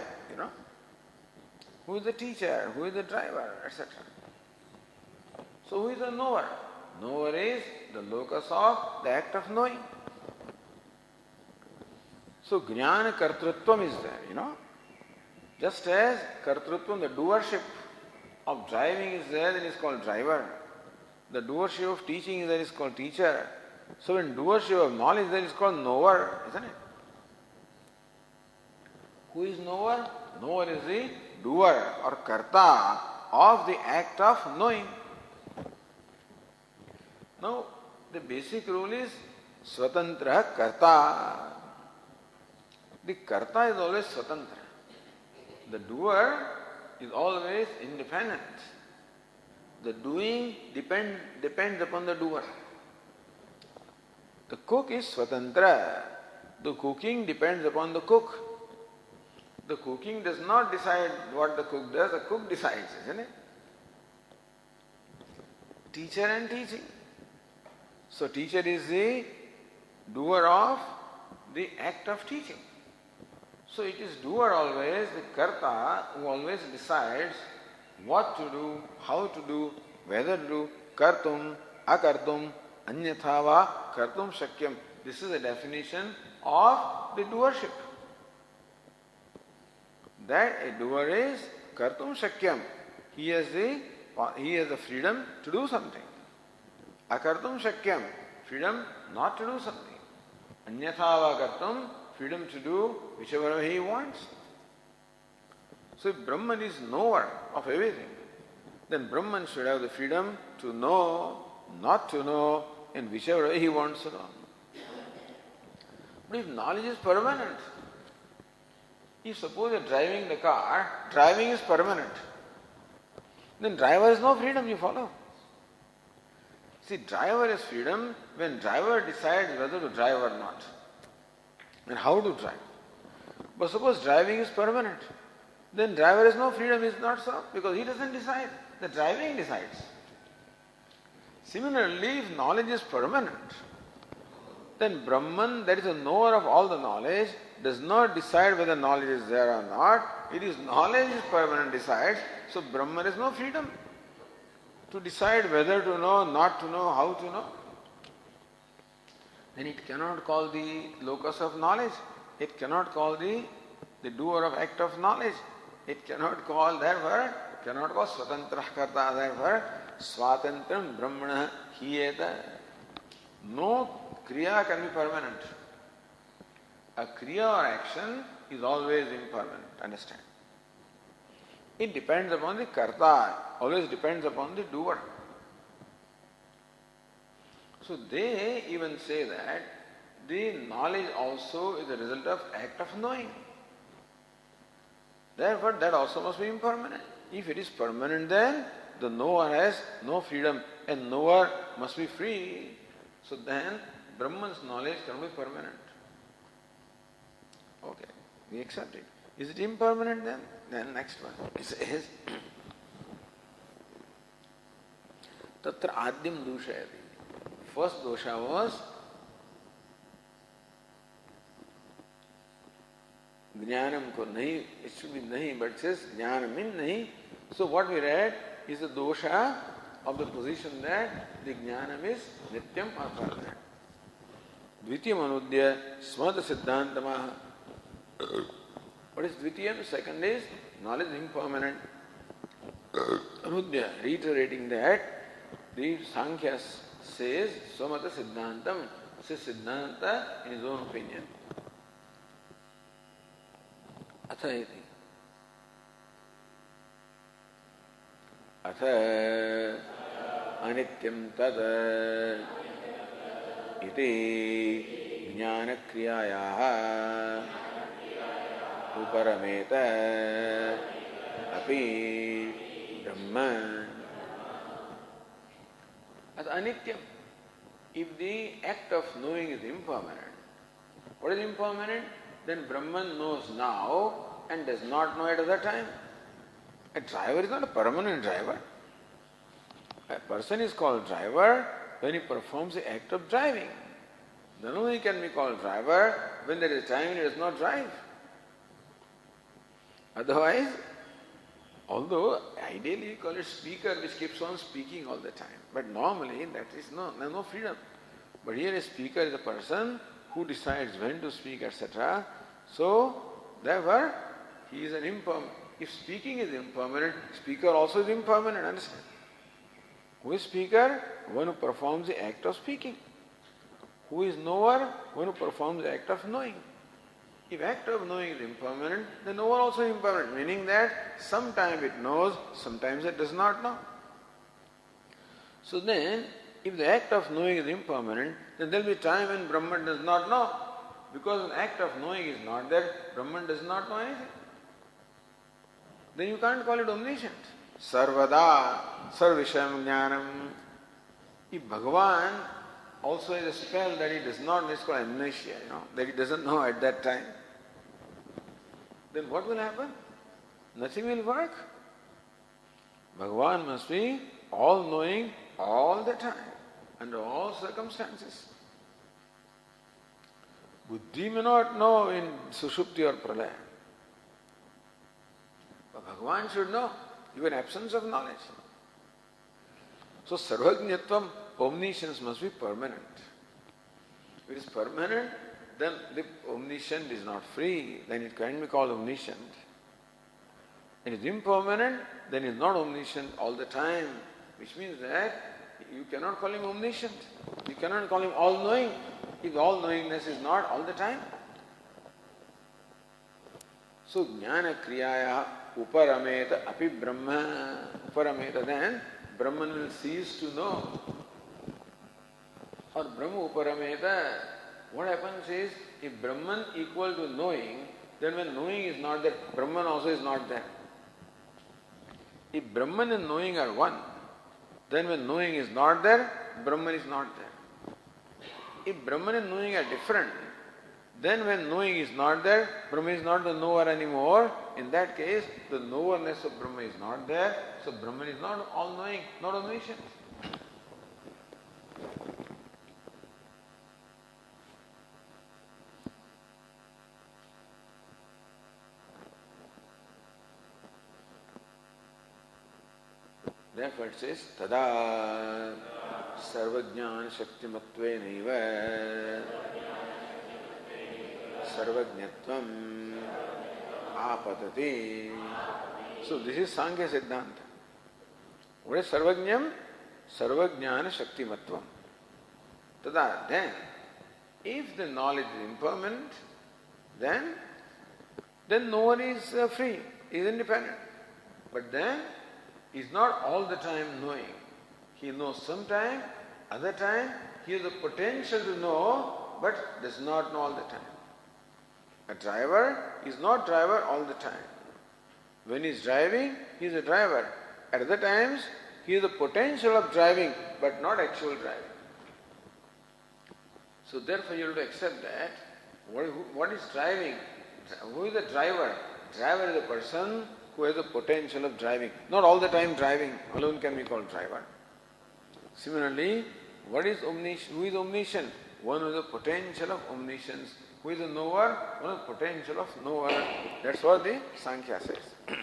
who is the teacher, who is the driver, etc. So who is the knower? Knower is the locus of the act of knowing. So jnana kartrutvam is there, Just as kartrutvam, the doership of driving is there, then it's called driver. The doership of teaching is there, is called teacher. So when doership of knowledge is there, is called knower, isn't it? Who is knower? Knower is the doer or karta of the act of knowing. Now, the basic rule is swatantra karta. The karta is always swatantra. The doer is always independent. The doing depends upon the doer. The cook is swatantra. The cooking depends upon the cook. The cooking does not decide what the cook does, the cook decides, isn't it? Teacher and teaching. So teacher is the doer of the act of teaching. So it is doer always, the karta, who always decides what to do, how to do, whether to do, kartum, akartum, Anyathava kartum shakyam. This is the definition of the doership. That a doer is kartum shakyam. He has the freedom to do something. Akartum shakyam, freedom not to do something. Anyathava kartum, freedom to do whichever he wants. So if Brahman is knower of everything, then Brahman should have the freedom to know, not to know, in whichever way he wants to know. But if knowledge is permanent, if suppose you are driving the car, driving is permanent, then driver has no freedom, you follow. See, driver has freedom when driver decides whether to drive or not, and how to drive. But suppose driving is permanent, then driver has no freedom, is not so, because he doesn't decide. The driving decides. Similarly, if knowledge is permanent, then Brahman, that is the knower of all the knowledge, does not decide whether knowledge is there or not. It is knowledge is permanent decides, so Brahman has no freedom to decide whether to know, not to know, how to know. Then it cannot call the locus of knowledge. It cannot call the doer of act of knowledge. It cannot call, therefore, cannot call swatantra karta, therefore, swatantram brahmana hiyeta. No kriya can be permanent. A kriya or action is always impermanent, understand? It depends upon the karta, always depends upon the doer. So they even say that the knowledge also is a result of act of knowing. Therefore, that also must be impermanent. If it is permanent, then the knower has no freedom, and knower must be free. So then, Brahman's knowledge cannot be permanent. Okay, we accept it. Is it impermanent then? Then next one. It says, Tatra adyam dushayati. First dosha was Jnanam ko nahi, it should be nahi, but it says Jnanam in nahi. So what we read is the dosha of the position that the Jnanam is nityam or permanent. Dvitiyam anudya smada siddhantamaha. What is Dvitiyam? Second is knowledge is impermanent. Anudya, reiterating that the Sankhya says Swamata Siddhantam, says Siddhanta in his own opinion. Atha iti. Atha anityam tada iti jnana kriyayaha uparameta api brahman. Atha anityam. If the act of knowing is impermanent, what is impermanent? Then Brahman knows now and does not know at other time. A driver is not a permanent driver. A person is called driver when he performs the act of driving. Then only he can be called driver when there is a time when he does not drive. Otherwise, although ideally you call it speaker which keeps on speaking all the time, but normally that is no freedom. But here a speaker is a person who decides when to speak, etc. So, therefore, he is an impermanent. If speaking is impermanent, speaker also is impermanent, understand? Who is speaker? One who performs the act of speaking. Who is knower? One who performs the act of knowing. If act of knowing is impermanent, then knower also is impermanent, meaning that sometimes it knows, sometimes it does not know. So then, if the act of knowing is impermanent, then there will be time when Brahman does not know. Because an act of knowing is not there, Brahman does not know anything. Then you can't call it omniscient. Sarvada, sarvisham jnanam. If Bhagavan also has a spell that he does not know, it's called amnesia, that he doesn't know at that time, then what will happen? Nothing will work. Bhagavan must be all-knowing all the time, under all circumstances. Buddhi may not know in Sushupti or Pralaya. But Bhagavan should know, even absence of knowledge. So Sarvajñatvam omniscience must be permanent. If it is permanent, then the omniscient is not free, then it can't be called omniscient. It is impermanent, then it is not omniscient all the time, which means that you cannot call him omniscient. You cannot call him all-knowing if all-knowingness is not all the time. So, jnana kriyaya uparameta api brahma. Uparameta, then Brahman will cease to know. Or Brahma uparameta, what happens is, if Brahman equal to knowing, then when knowing is not there, Brahman also is not there. If Brahman and knowing are one, then when knowing is not there, Brahman is not there. If Brahman and knowing are different, then when knowing is not there, Brahma is not the knower anymore. In that case, the knowerness of Brahma is not there, so Brahman is not all-knowing, not omniscient. Therefore it says, tada sarvajnana shaktimatvenaiva sarvajnatvam apatati. So this is Sankhya Siddhanta. What is sarvajnam? Sarvajnana shaktimatvam. Tada, then, if the knowledge is impermanent, then no one is free, is independent. But then, he is not all the time knowing. He knows sometime, other time, he has the potential to know, but does not know all the time. A driver is not driver all the time. When he is driving, he is a driver. At other times, he has the potential of driving, but not actual driving. So therefore you have to accept that. What is driving? Who is the driver? Driver is a person who has the potential of driving. Not all the time driving alone can be called driver. Similarly, what is omniscient? Who is omniscient? One who has the potential of omniscience. Who is a knower? One has the potential of knower. That's what the Sankhya says.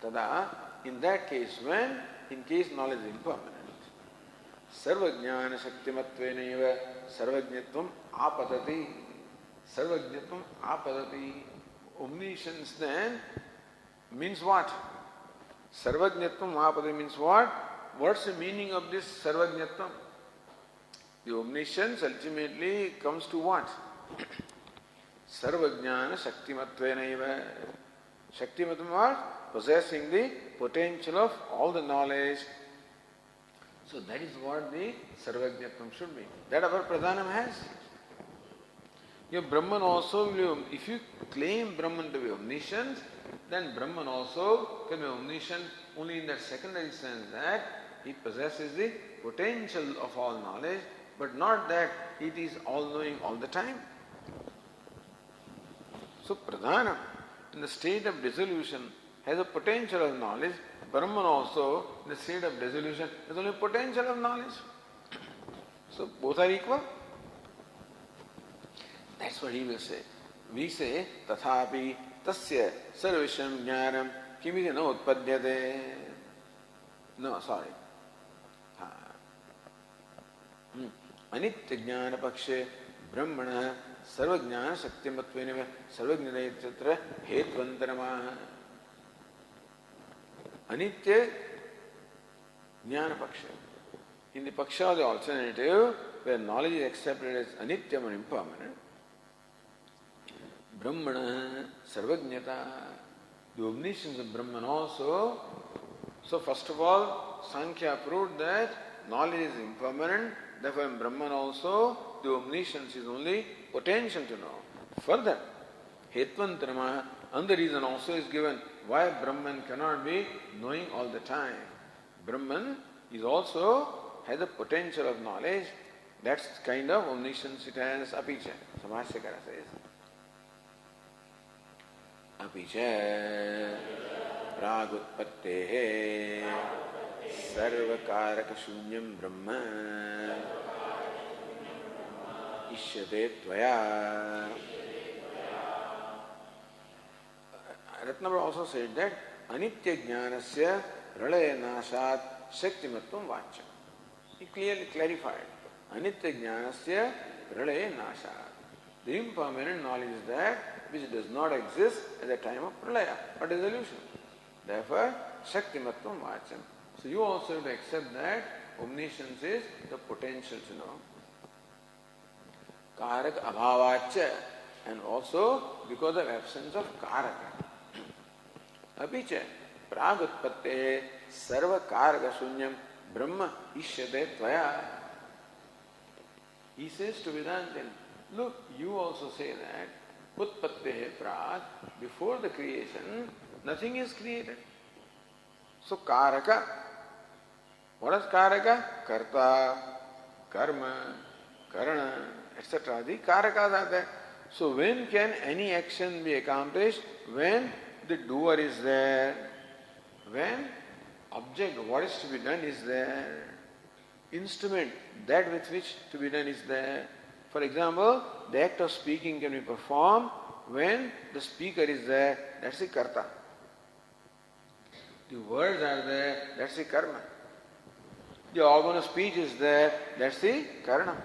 Tada, in that case, when, in case knowledge is impermanent, sarvajnana shaktimatvenaiva sarvajnatvam apatati. Sarvajnatvam apatati. Omniscience then means what? Sarvajnatvam apatati means what? What's the meaning of this sarvajnatvam? The omniscience ultimately comes to what? Sarvajnana shaktimatvenaiva. Shaktimatvam what? Possessing the potential of all the knowledge. So that is what the sarvajnatvam should be. That our pradhanam has. Your Brahman also will be, if you claim Brahman to be omniscient, then Brahman also can be omniscient only in that secondary sense that he possesses the potential of all knowledge, but not that it is all-knowing all the time. So pradhanam, in the state of dissolution, has a potential of knowledge. Brahman also, in the state of dissolution, has only potential of knowledge. So both are equal. That's what he will say. We say, tathapi tasya sarvisham jnanam kimiti na utpadyate. No, sorry. Anitya jnana pakshe brahmana sarvajnana shaktimatveneva sarvajnana ityatra hetvantaramaha. Anitya jnana paksha. In the paksha of the alternative, where knowledge is accepted as anityam and impermanent, Brahmana sarvajnata, the omniscience of Brahman also. So first of all, Sankhya proved that knowledge is impermanent, therefore in Brahman also the omniscience is only potential to know. Further, hetvantarama, and the reason also is given why Brahman cannot be knowing all the time. Brahman is also has a potential of knowledge. That's kind of omniscience it has. Apicha, Samashakara says. Apicha pragutpattehe sarvakaraka shunyam brahma ishyate tvaya. Ratnavara also said that anitya jnanasya pralaya nashat shaktimatvam vachya. He clearly clarified. Anitya jnanasya pralaya nasha. The impermanent knowledge is that which does not exist at the time of pralaya or dissolution. Therefore, shaktimatvam vacham. So you also have to accept that omniscience is the potential to know. Karaka abhavacha, and also because of absence of karaka. Apicha pragutpatte sarva karaka shunyam brahma ishyate tvaya. He says to Vedanta, look, you also say that utpatte prag, before the creation, nothing is created. So karaka, what is karaka? Karta, karma, karana, etc. The karakas are there. So when can any action be accomplished? When the doer is there, when object, what is to be done is there, instrument, that with which to be done is there. For example, the act of speaking can be performed when the speaker is there, that's the karta. The words are there, that's the karma. The organ of speech is there, that's the karana.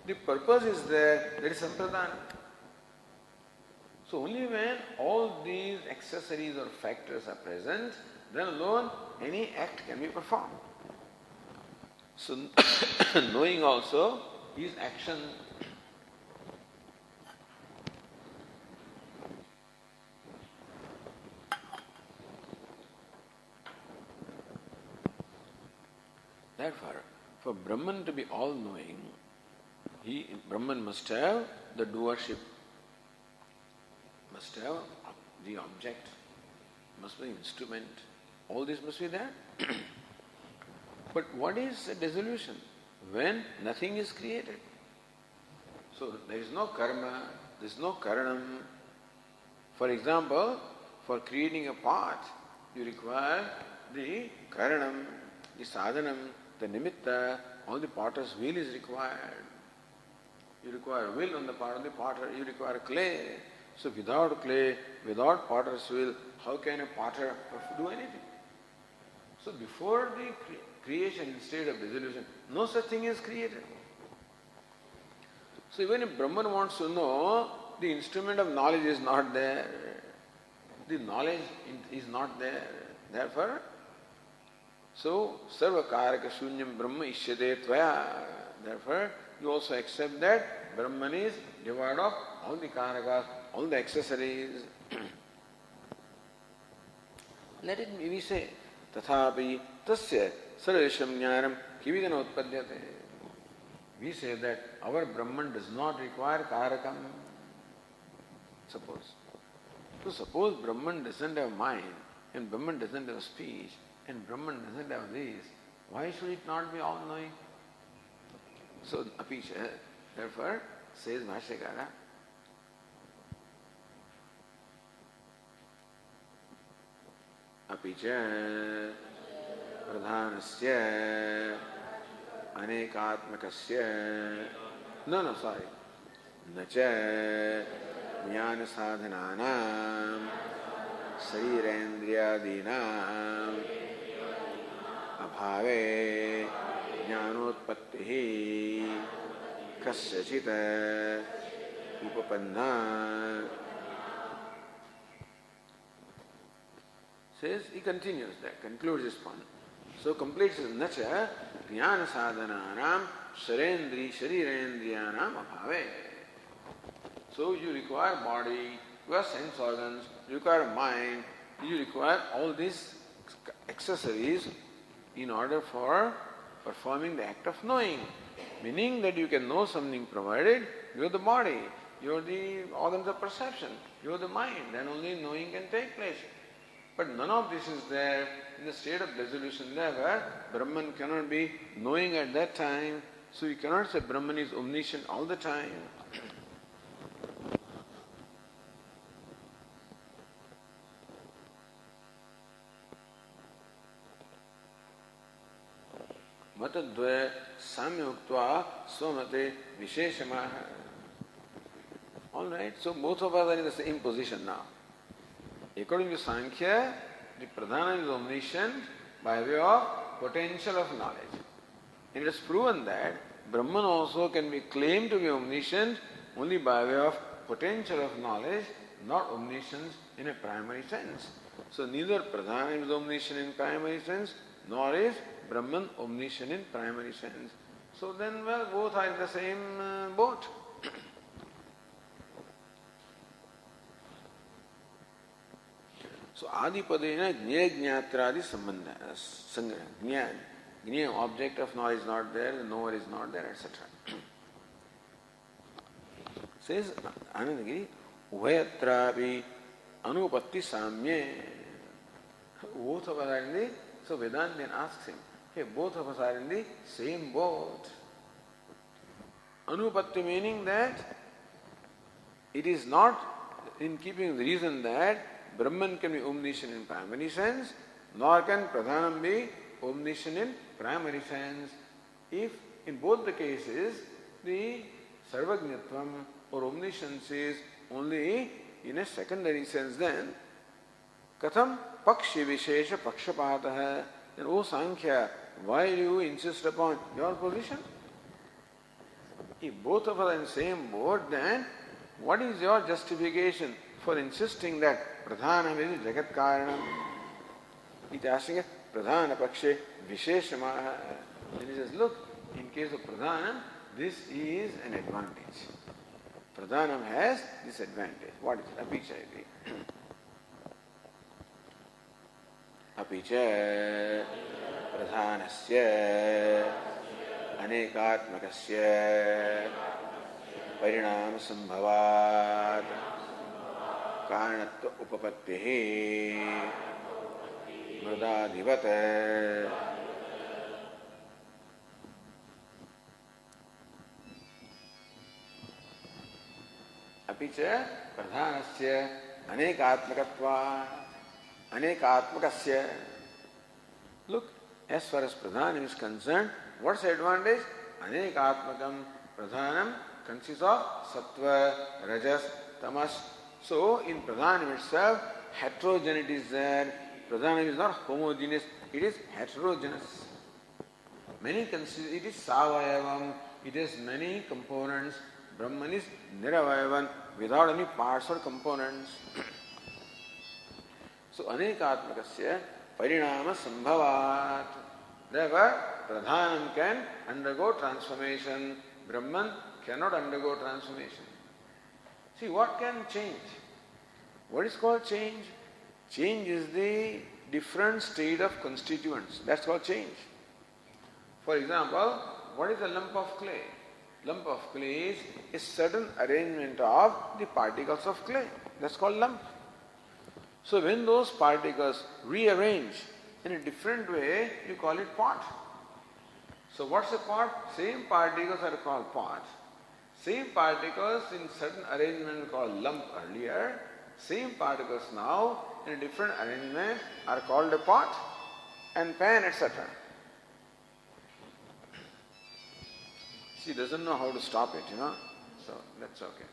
The purpose is there, that is sampradana. So only when all these accessories or factors are present, then alone any act can be performed. So knowing also is action. Therefore, for Brahman to be all-knowing, Brahman must have the doership, must have the object, must be the instrument. All this must be there. But what is a dissolution? When nothing is created. So there is no karma, there is no karanam. For example, for creating a pot, you require the karanam, the sadhanam, the nimitta, all the potter's wheel is required. You require will on the part of the potter, you require clay. So without clay, without potter's will, how can a potter do anything? So before the creation in state of dissolution, no such thing is created. So even if Brahman wants to know, the instrument of knowledge is not there. The knowledge is not there. Therefore, so sarva karaka shunyam brahma ishyate tvaya. Therefore, you also accept that Brahman is devoid of all the karakas, all the accessories. Let it be, we say, tathapi tasya sarvesham jnanam kividana utpadyate. We say that our Brahman does not require karakam. Suppose. So suppose Brahman doesn't have mind, and Brahman doesn't have speech, and Brahman doesn't have this, why should it not be all-knowing? So, apicha, therefore, says Bhashyakara, apicha pradhanasya anekatmakasya nacha jnana sadhananam sarirendriyadinam abhave jnanotpattihi kasyachita upapanna. Says, he continues that, concludes this point. So completes it, nacha jnana sadhananam sharirendriyanam abhave. So you require body, you have sense organs, you require mind, you require all these accessories in order for performing the act of knowing. Meaning that you can know something provided you have the body, you have the organs of perception, you have the mind, then only knowing can take place. But none of this is there in the state of dissolution. Therefore, Brahman cannot be knowing at that time. So you cannot say Brahman is omniscient all the time. Matadvaya samyuktva swamate visheshamaha. Alright, so both of us are in the same position now. According to Sankhya, the Pradhana is omniscient, by way of potential of knowledge. And it is proven that Brahman also can be claimed to be omniscient only by way of potential of knowledge, not omniscience in a primary sense. So neither Pradhana is omniscient in primary sense, nor is Brahman omniscient in primary sense. So then, well, both are in the same boat. So Adipadena Jnana-Jnatradi Sambandha. Jnana, object of knowledge is not there, the knower is not there, etc. Says Anandagiri, Uhayatrapi Anupatti Samye. Both of us are in the, so Vedanta then asks him, hey, both of us are in the same boat. Anupatti meaning that it is not in keeping with the reason that Brahman can be omniscient in primary sense, nor can Pradhanam be omniscient in primary sense. If in both the cases the Sarvajñatvam or omniscience is only in a secondary sense, then Katham Pakshi Vishesha Pakshapataha. Then, O Sankhya, why do you insist upon your position? If both of us are in the same boat, then what is your justification for insisting that Pradhanam is Jagat Karanam? It is asking Pradhana Pakshe Visheshamaha. Then he says, look, in case of Pradhanam, this is an advantage. Pradhanam has this advantage. What is it? Apicha. Apicha Pradhanasya Anekatmakasya Parinam Sambhavat Karanatva Upapattihi Mridadhivat. Apicha Pradhanasya Anekatmakatvat Anekatmakasya. Look, as far as Pradhanam is concerned, what's the advantage? Anekatmakam. Pradhanam consists of Sattva, Rajas, Tamas. So, in Pradhanam itself, heterogeneity is there. Pradhanam is not homogeneous, it is heterogeneous. It is Savayavam, it has many components. Brahman is Niravayavan, without any parts or components. So, Anekatmakasya Parinama Sambhavat. Therefore, Pradhanam can undergo transformation. Brahman cannot undergo transformation. See, what can change? What is called change? Change is the different state of constituents. That's called change. For example, what is a lump of clay? Lump of clay is a certain arrangement of the particles of clay. That's called lump. So when those particles rearrange in a different way, you call it pot. So what's a pot? Same particles are called pot. Same particles in certain arrangement called lump earlier. Same particles now in a different arrangement are called a pot and pan, etc. She doesn't know how to stop it, so that's okay.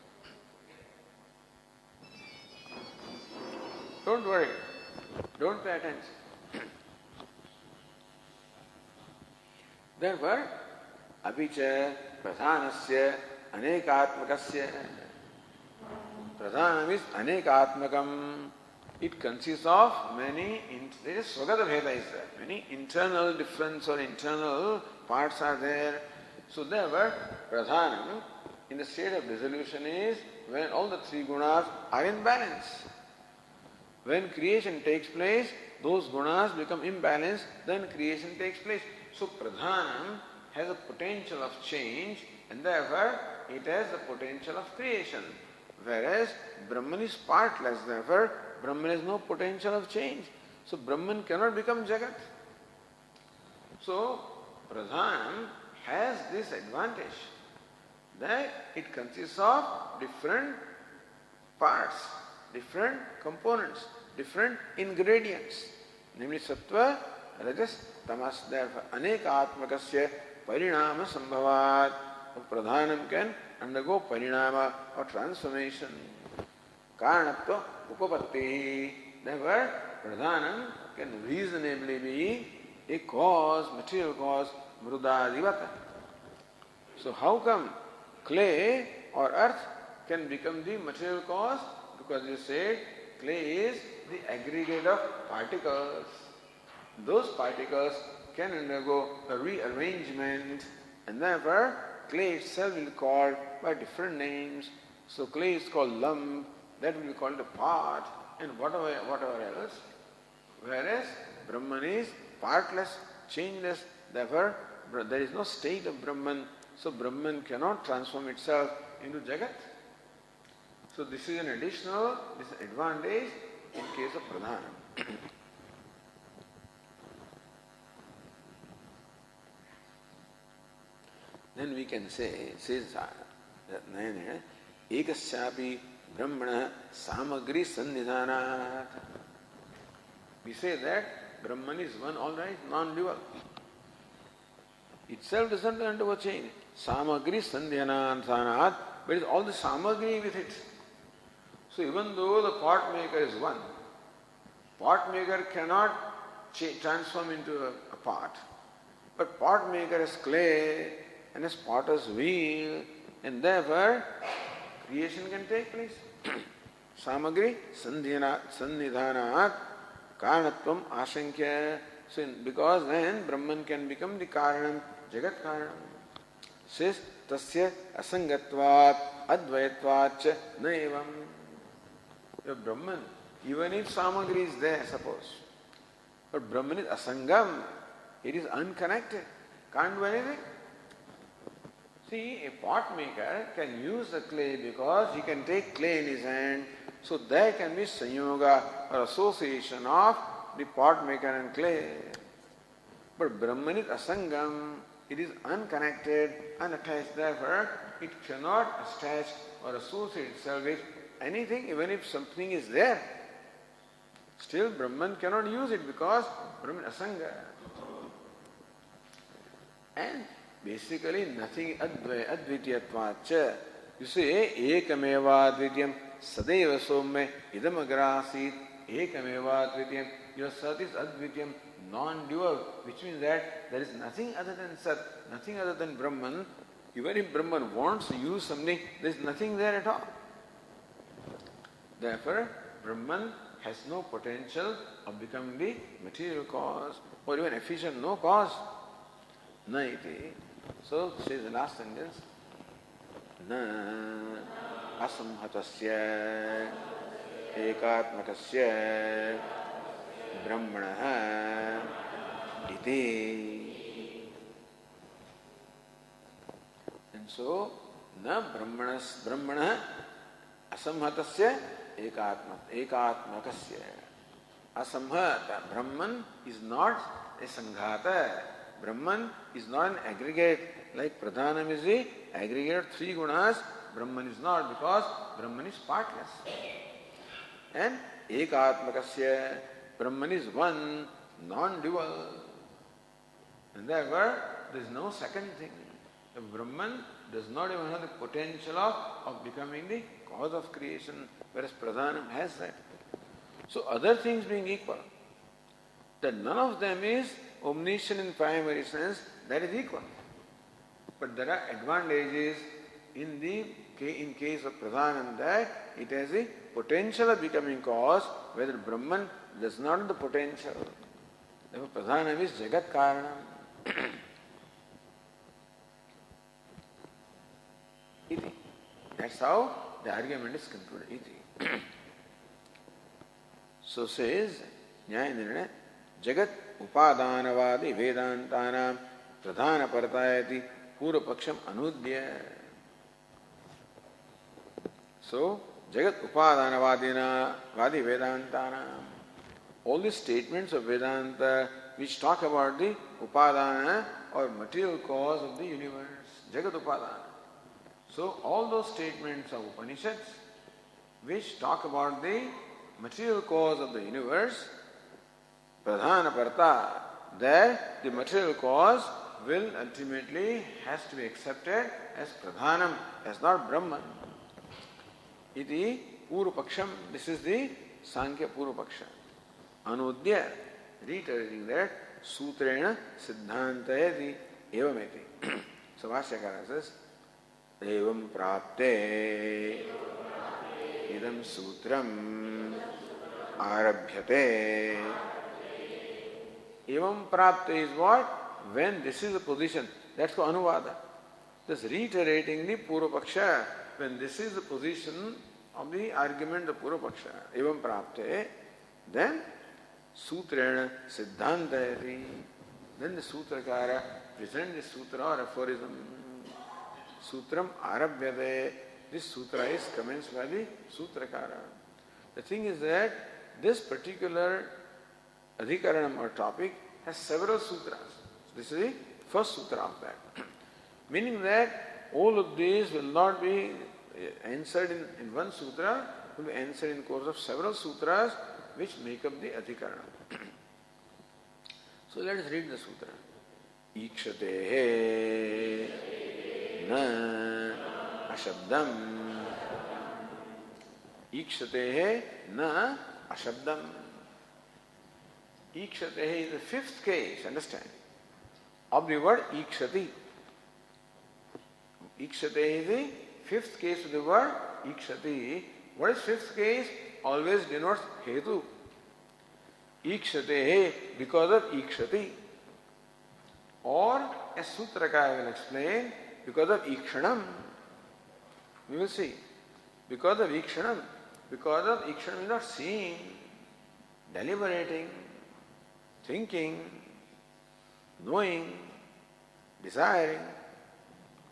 Don't worry. Don't pay attention. Therefore, apicha pradhanasya anekatmakasya. Pradhanam is anekatmakam. It consists of many, there is Swagata Bheda is there. Many internal difference or internal parts are there. So therefore, Pradhanam in the state of dissolution is when all the three gunas are in balance. When creation takes place, those gunas become imbalanced, then creation takes place. So Pradhanam has a potential of change and therefore it has the potential of creation. Whereas Brahman is partless, therefore Brahman has no potential of change. So Brahman cannot become Jagat. So Pradhanam has this advantage that it consists of different parts, different components, different ingredients, namely Sattva, Rajas, Tamas. Therefore, Anekatmakasya Parinama Sambhavat. Pradhanam can undergo Parinama or transformation. Karanatva Upapatti. Therefore, Pradhanam can reasonably be a cause, material cause, mrudadivata. So how come clay or earth can become the material cause? Because you said clay is the aggregate of particles. Those particles can undergo a rearrangement, and therefore clay itself will be called by different names. So clay is called lump, that will be called a part, and whatever else. Whereas Brahman is partless, changeless, therefore there is no state of Brahman, so Brahman cannot transform itself into Jagat. So this is an additional advantage in case of Pradhanam. Then we can say, says that ekasyapi brahmana samagri sannidhanat. We say that Brahman is one, all right, non-dual. Itself doesn't undergo change. Samagri sandhyanathanat, but it's all the samagri with it. So even though the pot maker is one, pot maker cannot transform into a pot. But pot maker has clay and has potter's wheel, and therefore creation can take place. Samagri sannidhanat karanatvam ashankya. So because then Brahman can become the karanam, jagat karanam. Says tasya asangatvat advayatvat naivam. The Brahman, even if samagri is there, suppose, but Brahman is asangam, it is unconnected, can't do anything. See, a pot maker can use the clay because he can take clay in his hand, so there can be sanyoga or association of the pot maker and clay. But Brahman is asangam, it is unconnected, unattached, therefore it cannot attach or associate itself with anything, even if something is there. Still Brahman cannot use it because Brahman is asanga. And basically nothing advitiyatvacha. You say ekameva advityam sadeva somme idam agrasit ekameva advityam. Your sat is advityam, non-dual, which means that there is nothing other than sat, nothing other than Brahman. Even if Brahman wants to use something, there is nothing there at all. Therefore, Brahman has no potential of becoming the material cause or even efficient, no cause. Naiti. So, says the last sentence, na asamhatasya ekatmakasya brahmanaha iti. And so, na brahmana asamhatasya ekatmakasya. Asamhata, Brahman is not a sanghata. Brahman is not an aggregate like Pradhanam is the aggregate of three gunas. Brahman is not, because Brahman is partless. And ekatmakasya, Brahman is one, non-dual. And therefore, there is no second thing. The Brahman does not even have the potential of becoming the cause of creation, whereas Pradhanam has that. So other things being equal, that none of them is omniscient in primary sense, that is equal. But there are advantages in case of Pradhanam, that it has the potential of becoming cause, whether Brahman does not have the potential. Therefore Pradhanam is Jagat Karanam. Iti. That's how the argument is concluded. Iti. So says Nyaya Jagat Upadanavadi Vedantanam Pradhana Partayati Purapaksham Anudhya. So, Jagat Upadanavadina Vadi Vedantanam. All the statements of Vedanta which talk about the Upadana or material cause of the universe, Jagat Upadana. So, all those statements of Upanishads which talk about the material cause of the universe, Pradhana Parta, there the material cause will ultimately has to be accepted as Pradhanam, as not Brahman. Iti Purupaksham, this is the Sankhya Purupaksha. Anudhya, reiterating that Sutrena Siddhantayati Evameti. So Bhashyakara says, Evam Prapte Idam Sutram Arabhyate. Evam Prapte is what? When this is the position. That's called Anuvada. Just reiterating the Purvapaksha. When this is the position of the argument, the Purvapaksha. Evam Prapte. Then Sutrena Siddhantayati. Then the Sutrakara presents the Sutra or aphorism. Sutram Arabhyate. This Sutra is commenced by the Sutrakara. The thing is that this particular Adhikaranam or topic has several sutras. This is the first sutra of that. Meaning that all of these will not be answered in one sutra, will be answered in the course of several sutras which make up the Adhikaranam. So let us read the sutra. Ikshatehe na ashabdam. Ikshatehe na ashabdam. Ikshatehe is the fifth case, understand, of the word ikshati. Ikshatehe is the fifth case of the word ikshati. What is fifth case? Always denotes hetu. Ikshatehe, because of ikshati. Or, as Sutrakaya will explain, because of ikshanam. We will see. Because of ikshanam. Because of ikshanam is not seeing, deliberating, thinking, knowing, desiring.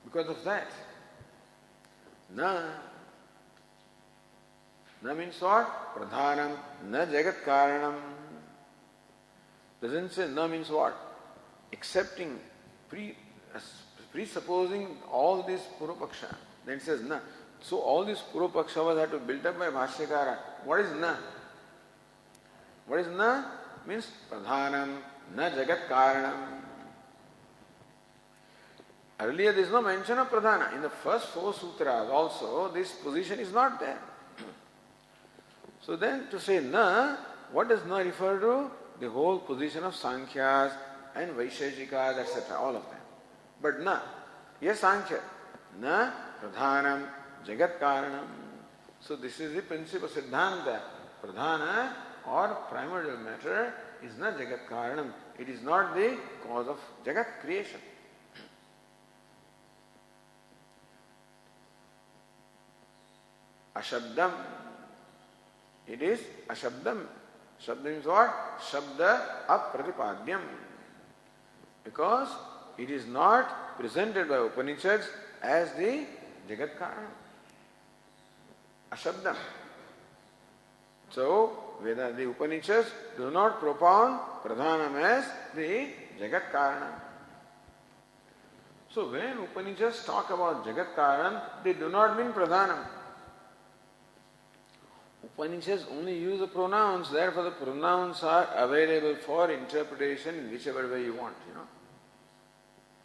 Because of that. Na. Na means what? Pradhanam. Na jagat karanam. Doesn't say na means what? Accepting, presupposing all this Purvapaksha. Then it says na. So all these Purvapakshas have to be built up by Bhashyakara. What is na? What is na? Means pradhanam, na jagat karanam. Earlier there is no mention of pradhana. In the first four sutras also this position is not there. So then to say na, what does na refer to? The whole position of Sankhyas and Vaisheshikas, etc. All of them. But na, yes Sankhya, na pradhanam jagat karanam. So this is the principle of Siddhanta. Pradhana or primordial matter is not jagat karanam. It is not the cause of jagat creation. Ashabdam. It is ashabdam. Shabda means what? Shabda apratipadyam. Because it is not presented by Upanishads as the jagat karanam. Ashabdam. So, the Upanishads do not propound pradhanam as the jagat karanam. So when Upanishads talk about jagat karanam, they do not mean pradhanam. Upanishads only use the pronouns, therefore the pronouns are available for interpretation in whichever way you want,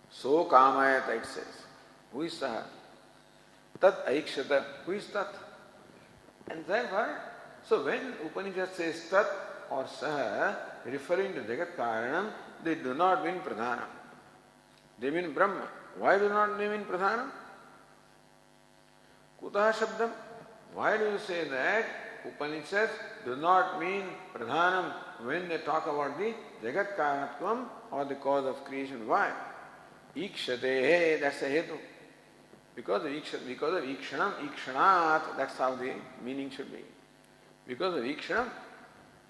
So kamayata it says. Who is saha? Tat aikshata. Who is tat? And therefore, so when Upanishad says tat or saha, referring to jagat karanam, they do not mean pradhanam. They mean Brahma. Why do not they mean pradhanam? Kutaha shabdam. Why do you say that Upanishads do not mean pradhanam when they talk about the jagat karanatvam or the cause of creation? Why? Ikshatehe, that's a hetu. Because of ikshanam, ikshanat, that's how the meaning should be. Because of ikshanam.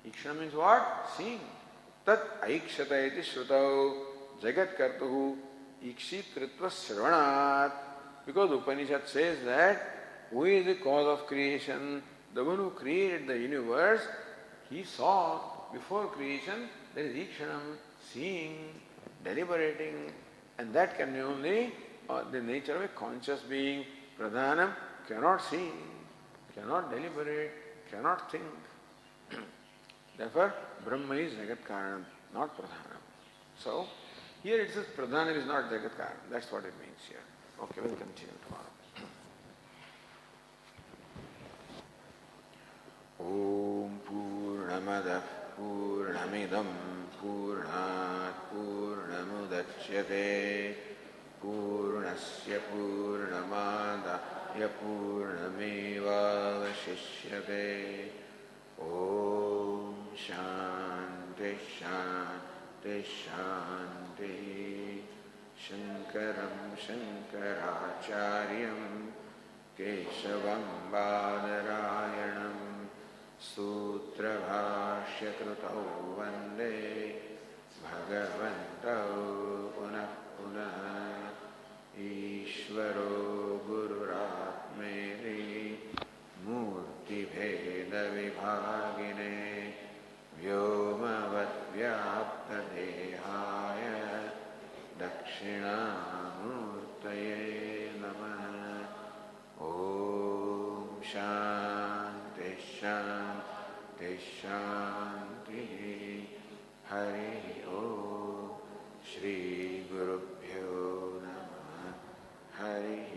Ikshanam means what? Seeing. Tat aikshata iti shrutau jagat kartuhu ikshitritva sravanat. Because Upanishad says that who is the cause of creation? The one who created the universe, he saw before creation, there is ikshanam, seeing, deliberating, and that can be only the nature of a conscious being. Pradhanam cannot see, cannot deliberate, cannot think. Therefore, Brahma is jagat karanam, not pradhanam. So, here it says pradhanam is not jagat karanam. That's what it means here. Okay, we'll continue tomorrow. Om Purnamada Purnamidam पूर्णात् पूर्णमुदच्यते पूर्णस्य पूर्णमादाय पूर्णमेवावशिष्यते ॐ शान्ति शान्ति शान्तिः शङ्करं शङ्कराचार्यं केशवं बादरायणं सूत्रभाष्यकृतौ वन्दे भगवन्तौ पुनः पुनः ईश्वरो गुरुरात्मेति मूर्तिभेदविभागिने व्योमवद्व्याप्तदेहाय दक्षिणामूर्तये नमः ॐ शान्ति शान्ति शान्तिः हरिः ॐ श्रीगुरुभ्यो नमः हरिः